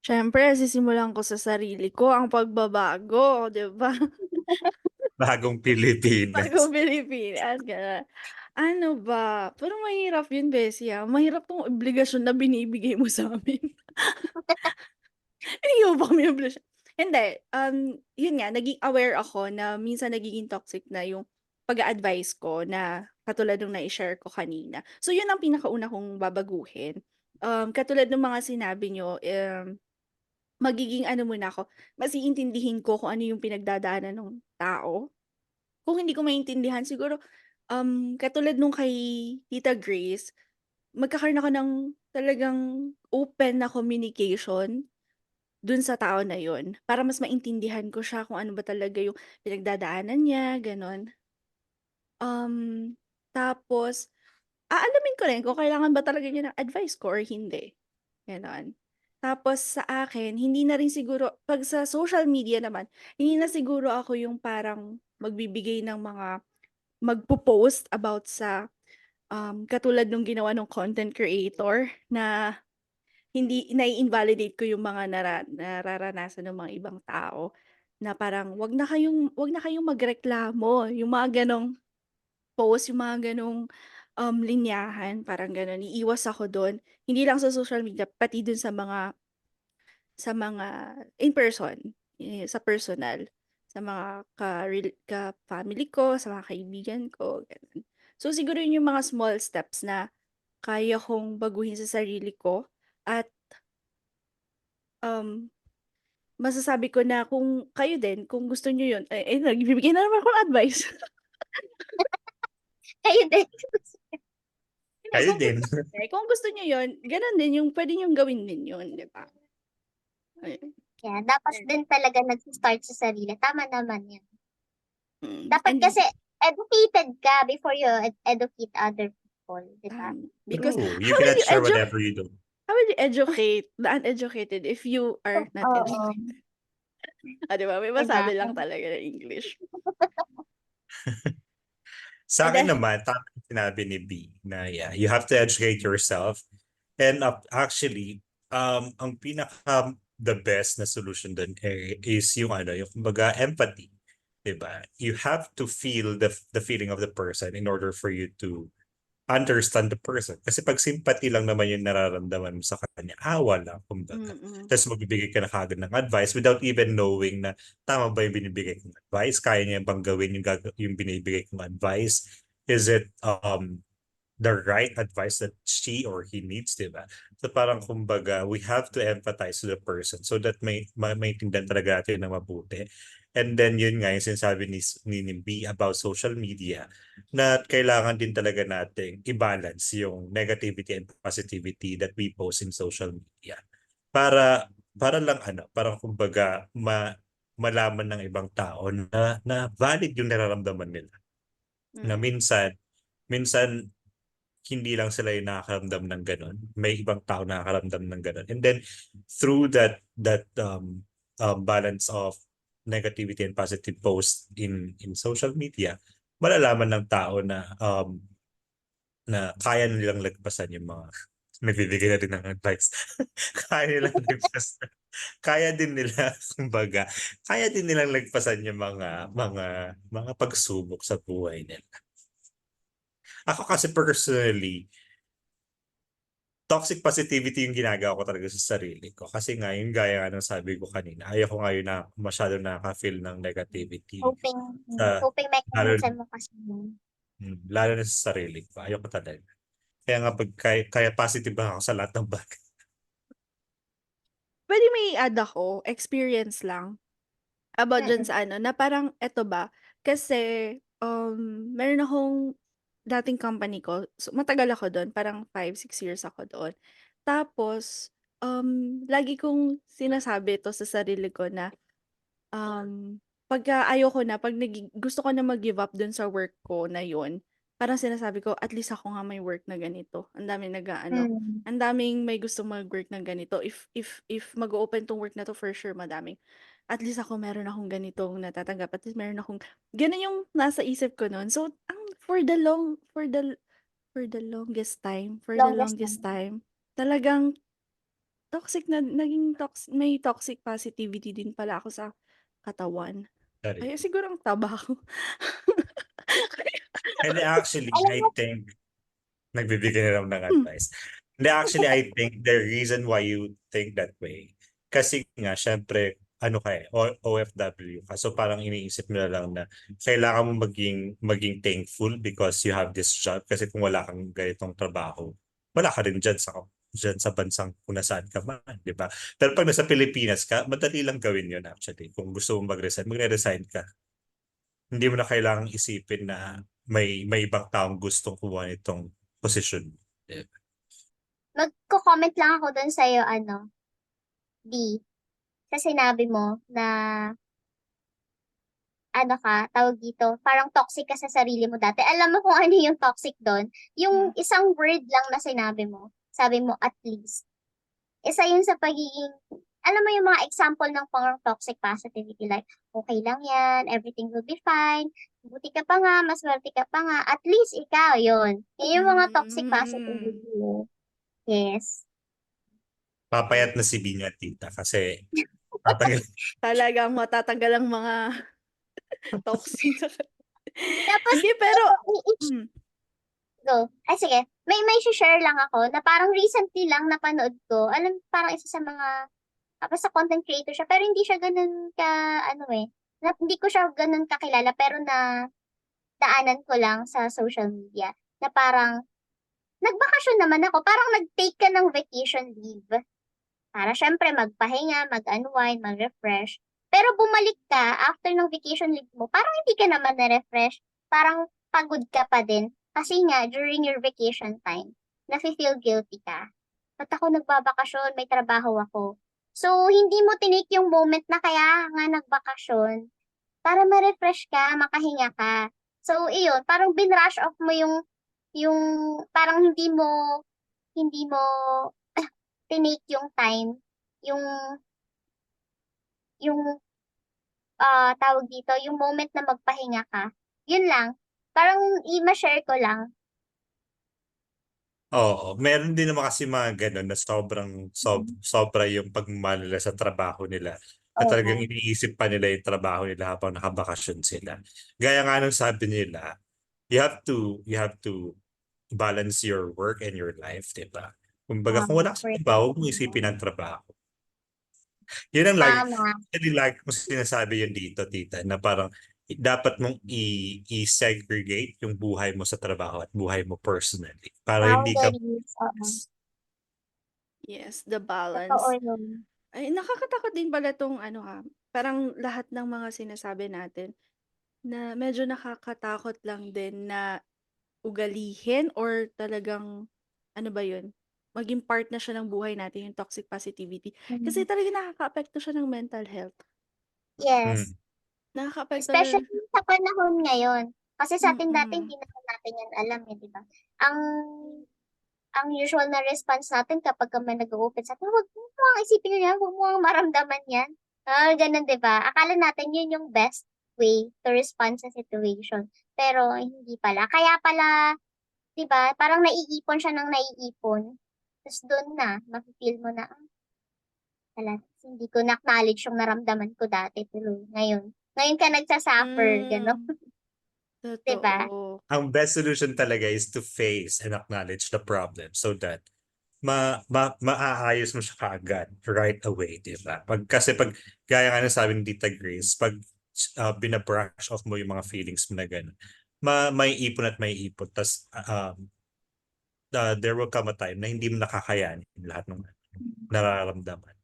Siyempre sisimulan ko sa sarili ko ang pagbabago, 'di ba? Bagong Pilipinas. Bagong Pilipinas, gano'n. Ano ba, parang mahirap yun, Bessie, mahirap 'tong obligasyon na binibigay mo sa'min. Hindi mo ba kami obligasyon hindi, yun nga naging aware ako na minsan nagiging toxic na yung pag-a-advice ko na katulad nung nai-share ko kanina. So yun ang pinakauna kong babaguhin. Katulad nung mga sinabi niyo, magiging ano muna ako, mas iintindihin ko kung ano yung pinagdadaanan nung tao. Kung hindi ko maintindihan siguro, katulad nung kay Tita Grace, magkakaroon ako ng talagang open na communication dun sa tao na yun, para mas maintindihan ko siya kung ano ba talaga yung pinagdadaanan niya, gano'n. Tapos aalamin ko rin kung kailangan ba talaga niya ng advice ko or hindi, gano'n. Tapos sa akin, hindi na rin siguro 'pag sa social media naman, hindi na siguro ako yung parang magbibigay ng mga magpo-post about sa, katulad nung ginawa nung content creator na hindi nai-invalidate ko yung mga nararanasan ng mga ibang tao na parang, "Wag na kayong magreklamo." Yung mga gano'ng post, yung mga gano'ng linyahan, parang gano'n. Iiwas ako do'n. Hindi lang sa social media, pati do'n sa mga in person, sa personal, sa mga ka-family ko, sa mga kaibigan ko, gano'n. So, siguro yun yung mga small steps na kaya kong baguhin sa sarili ko at, um, masasabi ko na kung kayo din, kung gusto niyo yun, nagbibigay na naman ako ng advice. Kayo din. Hindi, Kayo kung din. kung gusto niyo yun, gano'n din yung puwede niyong gawin din yun, 'di ba? Ayun. Yeah, dapat din talaga nag-start sa sarili. Tama naman yan. Dapat And kasi educated ka before you educate other people, di ba? because True. You how will cannot you share whatever you do. educate the uneducated if you are not Oo, educated? 'Di ba? May di ba? masabi lang talaga ng English. Sa And akin then naman, tama yung sinabi ni B na yeah, you have to educate yourself. And actually, ang pinaka the best na solution dun is yung yung kumbaga empathy, 'di ba? You have to feel the feeling of the person in order for you to understand the person. Kasi pag sympathy lang naman yung nararamdaman mo sa kanya, awa lang, kumbaga. mm. Tapos magbibigay ka na kagad ng advice without even knowing na tama ba yung binibigay kong advice? Kaya niya bang gawin yung binibigay kong advice? Is it the right advice that she or he needs, di ba? So parang kumbaga, we have to empathize to the person so that maintindihan talaga natin na mabuti. And then yun nga yung sinasabi ni B about social media na kailangan din talaga nating i-balance yung negativity and positivity that we post in social media. Para lang parang kumbaga malaman ng ibang tao na valid yung nararamdaman nila. Na minsan hindi lang sila yung nakakaramdam ng ganun. May ibang tao nakakaramdam ng ganun. And then through that balance of negativity and positive posts in social media, malalaman ng tao na kaya nilang lagpasan yung mga nagbibigay na rin ng advice. Kaya nilang lagpasan. Kaya din nila, kumbaga, kaya din nilang lagpasan yung mga pagsubok sa buhay nila. Ako kasi personally, toxic positivity yung ginagawa ko talaga sa sarili ko. Kasi nga, yung gaya nga ng sabi ko kanina, ayaw ko ngayon na masyado nakaka-feel ng negativity. Coping Lalo, mechanism mo kasi yun. lalo na sa sarili ko. Ayaw ko talaga. Kaya nga, kaya positive ako sa lahat ng bagay. Puwede may i-add ako, experience lang, about diyan Mm. sa na parang eto ba, kasi, meron akong dating company ko, so matagal ako dun, parang 5, 6 years ako doon. Tapos, lagi kong sinasabi 'to sa sarili ko na, pagka ayoko na, 'pag gusto ko na mag-give up dun sa work ko na yun, parang sinasabi ko, "At least ako nga may work na ganito, ang daming Mm. ang daming may gustong mag-work ng ganito, if mag-o-open 'tong work na 'to, for sure madaming at least ako meron akong ganitong natatanggap, at least meron akong" gano'n yung nasa isip ko nun. So, for the Longest longest time. time, talagang may toxic positivity din pala ako sa katawan. Sorry. Kaya siguro ang taba ko. And actually, Alam I mo, think, nagbibigay na lang ng advice. And actually, I think the reason why you think that way, kasi nga, syempre, OFW ka. So parang iniisip mo na lang na kailangan mo maging thankful because you have this job. Kasi kung wala kang ganitong trabaho, wala ka rin dyan sa bansang kung nasaan ka man, di ba? Pero pag nasa Pilipinas ka, madali lang gawin yun actually. Kung gusto mong mag-resign, magre-resign ka. Hindi mo na kailangang isipin na may ibang taong gustong kumuha nitong posisyon. Di ba? magko-comment lang ako dun sa'yo, D. Sa sinabi mo na, tawag dito, parang toxic ka sa sarili mo dati. Alam mo kung ano yung toxic doon? Yung isang word lang na sinabi mo. Sabi mo, at least. Isa yun sa pagiging, alam mo yung mga example ng pang toxic positivity, like, okay lang yan, everything will be fine, buti ka pa nga, maswerte ka pa nga, at least ikaw, yun. Yun yung mga toxic positivity. Yes. Papayat na si Binya tita kasi tatanggal. Talagang matatanggal ang mga toxic. Tapos, Hindi, pero i- hmm, Go. Ay, sige. May share lang ako na parang recently lang napanood ko. Alam, parang isa sa mga, basta content creator siya, pero hindi siya ganun ka, hindi ko siya ganun kakilala, pero na daanan ko lang sa social media na parang, nagbakasyon naman ako, parang nag-take ka ng vacation leave. Para syempre magpahinga, mag-unwind, mag-refresh. Pero bumalik ka after ng vacation leave mo, parang hindi ka naman na-refresh. Parang pagod ka pa din. Kasi nga, during your vacation time, nafe-feel guilty ka. Ba't ako nagbabakasyon? May trabaho ako. So, hindi mo tinake yung moment na kaya nga nagbakasyon para ma-refresh ka, makahinga ka. So, iyon, parang binrush off mo yung parang hindi mo tinake yung time, yung yung tawag dito, yung moment na magpahinga ka. Yun lang. Parang i-share ko lang. Oo, meron din naman kasi mga ganun na sobra yung pagmamahal nila sa trabaho nila. Na talagang Oo. iniisip pa nila yung trabaho nila habang nakabakasyon sila. Gaya nga nung sabi nila, you have to balance your work and your life, di ba? Kumbaga, kung wala kang Correct. trabaho, huwag mong isipin ang trabaho. Yun ang Tama. lagi kong sinasabi yun dito, tita, na parang dapat mong i-segregate yung buhay mo sa trabaho at buhay mo personally para hindi ka Boundaries. Oo. Yes, the Totoo balance. yun. Ay, nakakatakot din pala 'tong parang lahat ng mga sinasabi natin na medyo nakakatakot lang din na ugalihin or talagang ano ba 'yun, maging part na siya ng buhay natin yung toxic positivity. Kasi Mm. talagang nakakaapekto siya ng mental health. Yes. Mm, Nakakaapekto na Especially sa panahon ngayon. Kasi sa atin dati mm. hindi naman natin yan alam di ba? Ang ang usual na response natin kapag ka may nag-o-open sa atin, "Wag mo ngang isipin yan, wag mo ngang maramdaman yan." Gano'n 'di ba? Akala natin yun yung best way to respond sa situation, pero hindi pala. Kaya pala 'di ba, parang naiipon siya ng naiipon, ta's dun na mafi-feel mo na, hala, hindi ko na-acknowledge yung naramdaman ko dati tuloy ngayon ka nagsa-suffer, gano'n, Hmm, 'di ba? totoo. ang best solution talaga is to face and acknowledge the problem so that maaayos mo siya kaagad right away, di ba? Kasi pag gaya nga ng sabi ni Tita Grace, pag binabrush off mo yung mga feelings mo na gano'n, may ipon at may ipon. Tas there will come a time na hindi mo nakakayanin lahat ng nararamdaman.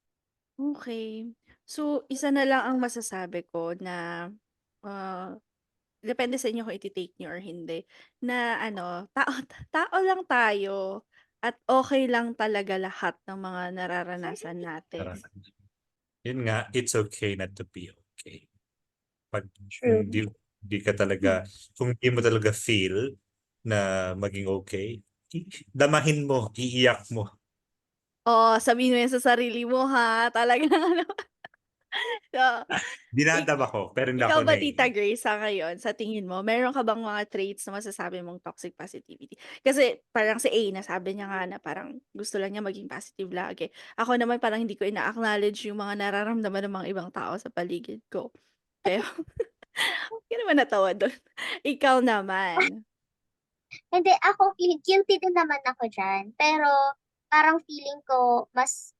Okay. So, isa na lang ang masasabi ko na, ah, depende sa inyo kung iti-take niyo or hindi, na tao tao lang tayo at okay lang talaga lahat ng mga nararanasan natin. Yun nga, it's okay not to be okay. Pag True. hindi ka talaga, kung hindi mo talaga feel na maging okay, damahin mo, iiyak mo. Oo, sabihin mo yan sa sarili mo ha, talagang so, Dinadama ko, pero hindi ikaw ako ba, Tita naiiyak. Grace, sa ngayon, sa tingin mo, meron ka bang mga traits na masasabi mong toxic positivity? Kasi parang si A, nasabi niya nga na parang gusto lang niya maging positive lagi. Ako naman parang hindi ko ina-acknowledge yung mga nararamdaman ng mga ibang tao sa paligid ko. Kaya, huwag ka naman natawa dun. Ikaw naman. Hindi, ako guilty din naman ako diyan, pero parang feeling ko mas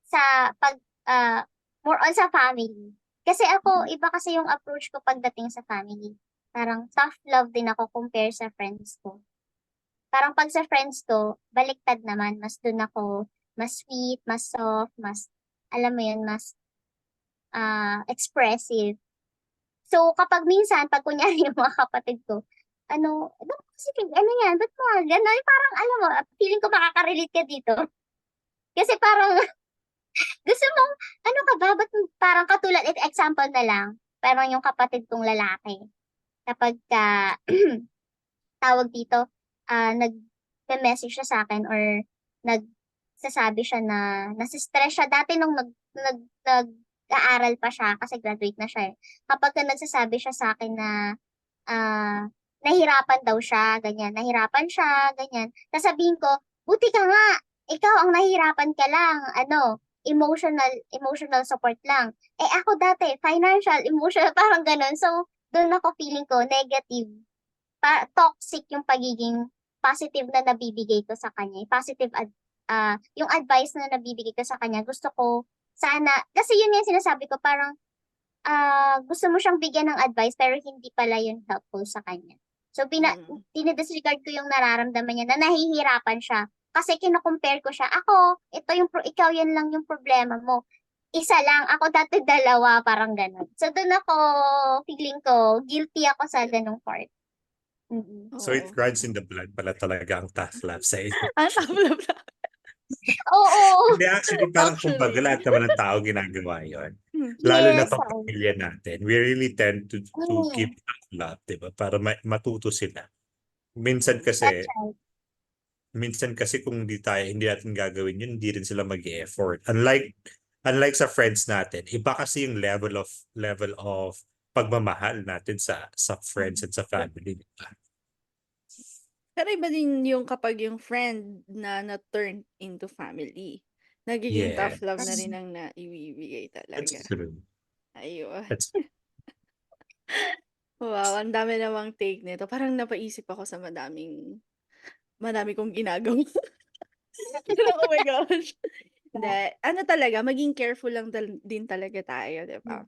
sa more on sa family. Kasi ako, iba kasi yung approach ko pagdating sa family. Parang tough love din ako compare sa friends ko. Parang 'pag sa friends ko, baliktad naman. Mas dun ako mas sweet, mas soft, mas alam mo yun, mas, expressive. So, kapag minsan 'pag kunyari yung mga kapatid ko, "Ba't kasi ano yan, ba't mga gano'n?" Parang alam mo, feeling ko makaka-relate ka dito. Kasi parang gusto mong ano ka ba, ba't parang katulad example na lang, parang yung kapatid kong lalaki kapagka tawag dito, nagme-message siya sa'kin or nagsasabi siya na nase-stress siya dati nung nag-aaral pa siya kasi graduate na siya, eh. Kapagka nagsasabi siya sa'kin na, nahirapan daw siya, ganyan. Nahirapan siya, ganyan. Sasabihin ko, "Buti ka nga, ikaw ang nahihirapan ka lang, emotional emotional support lang. Eh, ako dati financial, emotional," parang gano'n. So, do'n ako feeling ko negative, toxic yung pagiging positive na nabibigay ko sa kanya, yung yung advice na nabibigay ko sa kanya, gusto ko sana, kasi yun yung sinasabi ko, parang gusto mo siyang bigyan ng advice pero hindi pala yun helpful sa kanya. So, dinidisregard ko yung nararamdaman niya na nahihirapan siya. Kasi kino-compare ko siya. Ikaw yan lang yung problema mo. Isa lang, ako dati dalawa, parang ganun. So, doon feeling ko, guilty ako sa ganung part. Mm-mm. So it Oo. runs in the blood pala talaga ang tough love sa inyo. Ang tabla-bla. Oo. Hindi, actually, parang kumbaga Actually. lahat naman ng tao ginagawa yun. Hmm. Lalo na Yes. pag pamilya natin. We really tend to Mm. keep that love, diba? Para matuto sila. Minsan That's kasi, right. kung hindi natin gagawin yun, hindi rin sila mag-e-effort. Unlike sa friends natin, iba kasi yung level of pagmamahal natin sa friends at sa family. Diba? Pero iba din yung kapag yung friend na turn into family. Nagiging tough love na rin ang naibibigay That's talaga. true. Ayun. That's Wow, ang dami namang take nito. Parang napaisip ako sa madami kong ginagawa. Oh my gosh. Hindi. Ano talaga, maging careful lang din talaga tayo, di ba?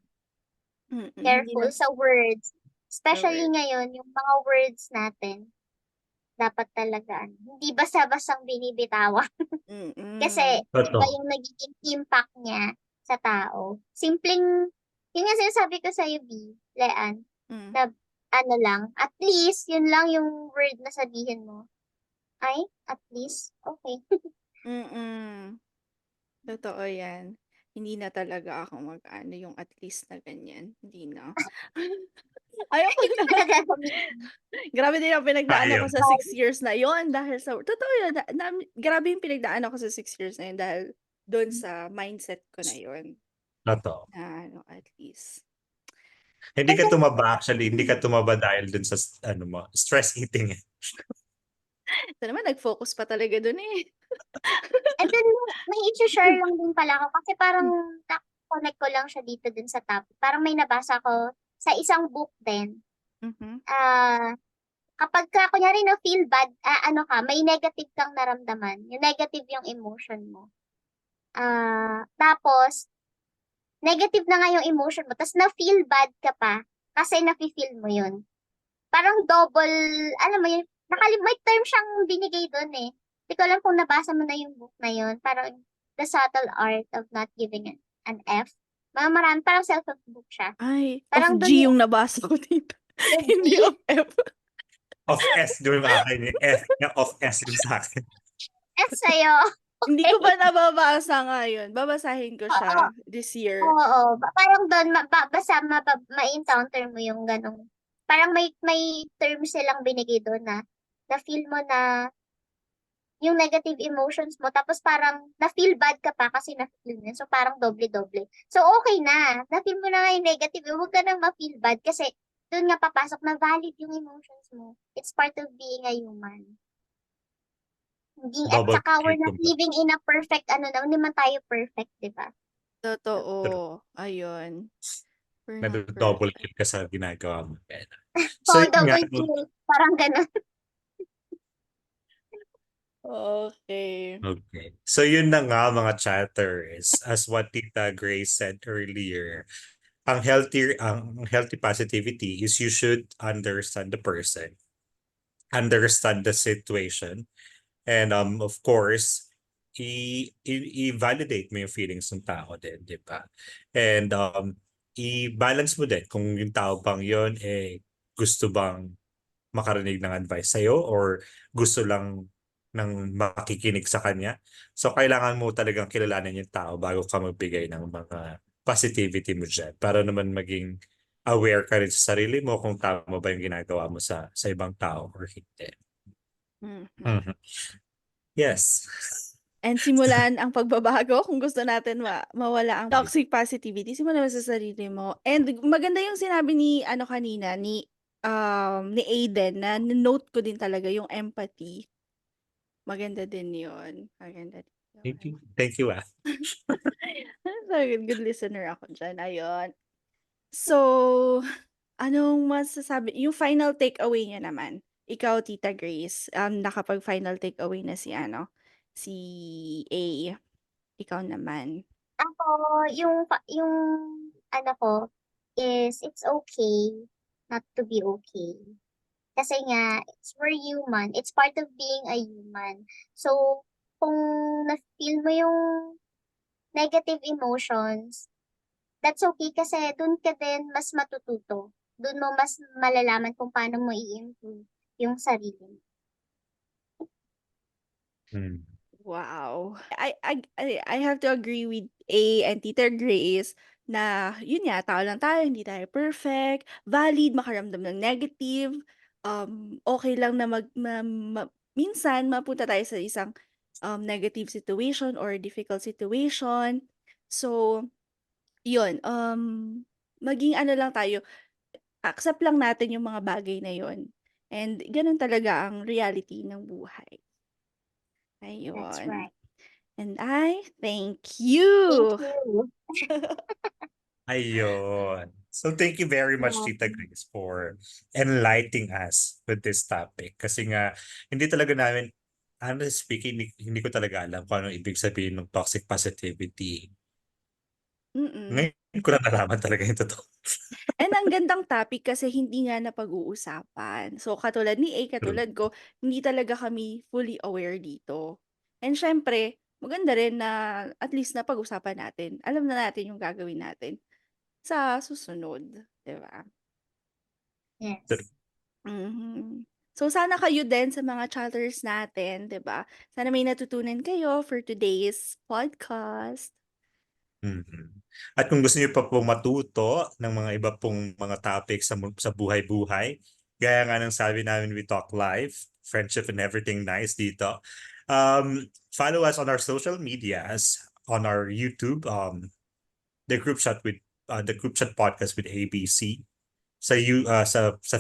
Hindi Careful na sa words. Especially word. ngayon, yung mga words natin, dapat talaga, hindi basta-bastang binibitawan. Kasi, Mm-mm. iba Totoo. yung nagiging impact niya sa tao. Yun nga sinasabi ko sa'yo, B, Leanne, Mm. na at least, yun lang yung word na sabihin mo. Ay, at least, okay. Mm. Totoo yan. Hindi na talaga ako yung at least na ganyan. Hindi na. Ayoko Hindi na. ka na gagamitin. Grabe din ang pinagdaanan ko Ayaw. sa 6 years na yon dahil sa totoo yun, grabe yung pinagdaanan ko sa 6 years na yun dahil doon sa mindset ko na yun Totoo. na at least. Hindi ka tumaba actually, hindi ka tumaba dahil dun sa stress eating. Ito naman, nag-focus pa talaga doon eh. And then, may i-share lang din pala ako kasi parang na-connect ko lang siya dito dun sa topic. Parang may nabasa ko sa isang book din. Mhm. Kapag ka, kunyari na feel bad, may negative kang naramdaman. Yung negative yung emotion mo. Tapos, negative na nga yung emotion mo. Tapos na-feel bad ka pa kasi na-feel mo yun. Parang double, alam mo yun, may term siyang binigay doon eh. Hindi ko alam kung nabasa mo na yung book na yun. Parang The Subtle Art of Not Giving an F. Marami, parang self-help book siya. Ay, Parang of doon G yung nabasa ko dito. Hindi of F. Of S doon yung akin. F na of S yung sa akin. F sa'yo. Hindi ko pa nababasa ngayon. Babasahin ko siya this year. Oo. Parang doon, basta ma-encounter mo yung ganong. Parang may term silang binigay doon na feel mo na yung negative emotions mo, tapos parang na-feel bad ka pa kasi na-feel mo yun. So, parang doble-doble. So, okay na. Na-feel mo na nga yung negative. Huwag ka nang ma-feel bad kasi doon nga papasok na valid yung emotions mo. It's part of being a human. At Double saka we're click not kumbaga. living in a perfect, hindi man tayo perfect, di ba? Totoo. Ayun. We're not Double perfect. click ka sa ginagawa mo. So, So, yun nga, double kill. Parang ganun. Okay. okay. So yun na nga mga chatters, as what Tita Grace said earlier, ang healthy positivity is you should understand the person, understand the situation, and of course, i-validate mo yung feelings ng tao din, di ba? And i-balance mo din kung yung tao bang yun gusto bang makarinig ng advice sa'yo or gusto lang ng makikinig sa kanya. So, kailangan mo talagang kilalanin yung tao bago ka magbigay ng mga positivity mo dyan para naman maging aware ka rin sa sarili mo kung tama ba yung ginagawa mo sa ibang tao or hindi. Mhm. Yes. And simulan ang pagbabago kung gusto natin mawala ang toxic positivity. Simulan mo sa sarili mo. And maganda yung sinabi ni kanina ni Aiden na note ko din talaga yung empathy. Maganda din 'yon. Maganda din Thank you. 'yon. Thank you. Good listener ako diyan. Ayun. So, anong masasabi yung final takeaway niyo naman Ikaw, Tita Grace, nakapag-final takeaway na si A. Ikaw naman. Ako, yung ano ko is it's okay not to be okay. Kasi nga, we're human. It's part of being a human. So, kung na-feel mo yung negative emotions, that's okay kasi dun ka din mas matututo. Dun mo mas malalaman kung paano mo i-improve yung sarili mo. Hmm. Wow. I have to agree with A and Tita Grace na yun nga, tao lang tayo, hindi tayo perfect, valid makaramdam ng negative, okay lang na minsan mapunta tayo sa isang negative situation or difficult situation. So, yun, maging ano lang tayo, accept lang natin yung mga bagay na yun. And ganun talaga ang reality ng buhay. That's Ayun. right. And I thank Thank you. you. Ayun. So thank you very much, Yeah. Tita Grace, for enlightening us with this topic. Kasi nga, hindi talaga namin, honestly speaking, hindi ko talaga alam kung ano ibig sabihin ng toxic positivity. Mm. Ngayon ko na nalaman talaga yung totoo. And ang gandang topic kasi hindi nga napag-uusapan. So katulad ni A, katulad ko, hindi talaga kami fully aware dito. And syempre, maganda rin na at least napag-usapan natin. Alam na natin yung gagawin natin sa susunod, 'di ba? Yes. Mhm. So sana kayo din sa mga chatters natin, 'di ba? Sana may natutunan kayo for today's podcast. Mhm. At kung gusto niyo pa pong matuto ng mga iba pong mga topics sa buhay-buhay, gaya nga ng sabi namin We Talk Live, Friendship and Everything Nice dito. Follow us on our social medias, on our YouTube, the group chat podcast with ABC. Sa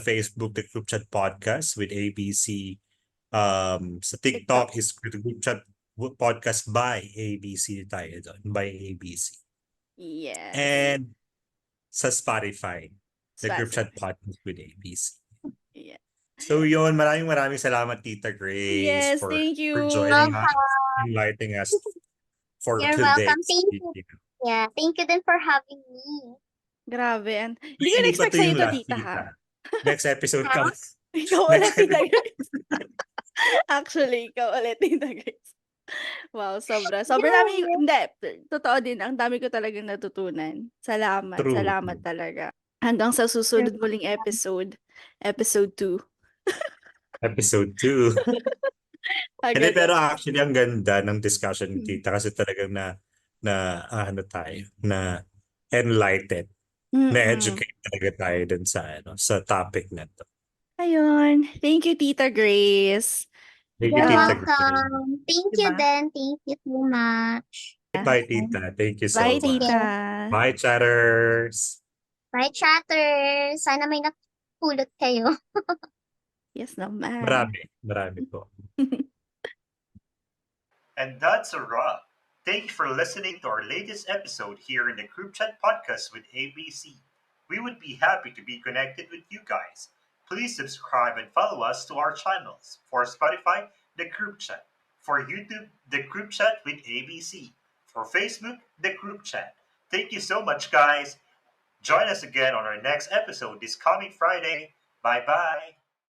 Facebook, the group chat podcast with ABC. Sa TikTok is the group chat podcast by ABC tayo doon, by ABC. Yes. And sa Spotify, the group chat Spotify. podcast with ABC. Yeah. So yun, maraming salamat, Tita Grace, Yes, for thank you. joining us, Welcome. enlightening us for You're welcome. today's Thank you. video. Yeah, thank you din for having me. Grabe. Hindi ko Hindi pa na-expect to sa'yo yung to, last, tita, ha? Tita. Next episode Ha? ka. Ikaw ulit, Next tita episode. Grace. Actually, ikaw ulit, tita Grace. Wow, sobra. Sobra dami, Yeah. hindi, totoo din, ang dami ko talagang natutunan. Salamat, True. salamat talaga. Hanggang sa susunod muling episode 2. Episode 2. Hindi, Agad. pero actually, ang ganda ng discussion ni Mm. Tita kasi talagang ano tayo, na enlightened, Mm-mm. na-educate talaga tayo dun sa topic na to. Ayun. Thank you, Tita Grace. Thank you, You're Tita Grace. welcome. Thank you Diba? then. Thank you so much. Bye, Tita. Thank you so Bye, much. tita. Bye, chatters. Bye, chatters. Sana may napulot kayo. Yes naman. Marami po. And that's a wrap. Thank you for listening to our latest episode here in the Group Chat Podcast with ABC. We would be happy to be connected with you guys. Please subscribe and follow us to our channels. For Spotify, the Group Chat. For YouTube, the Group Chat with ABC. For Facebook, the Group Chat. Thank you so much, guys. Join us again on our next episode this coming Friday. Bye-bye.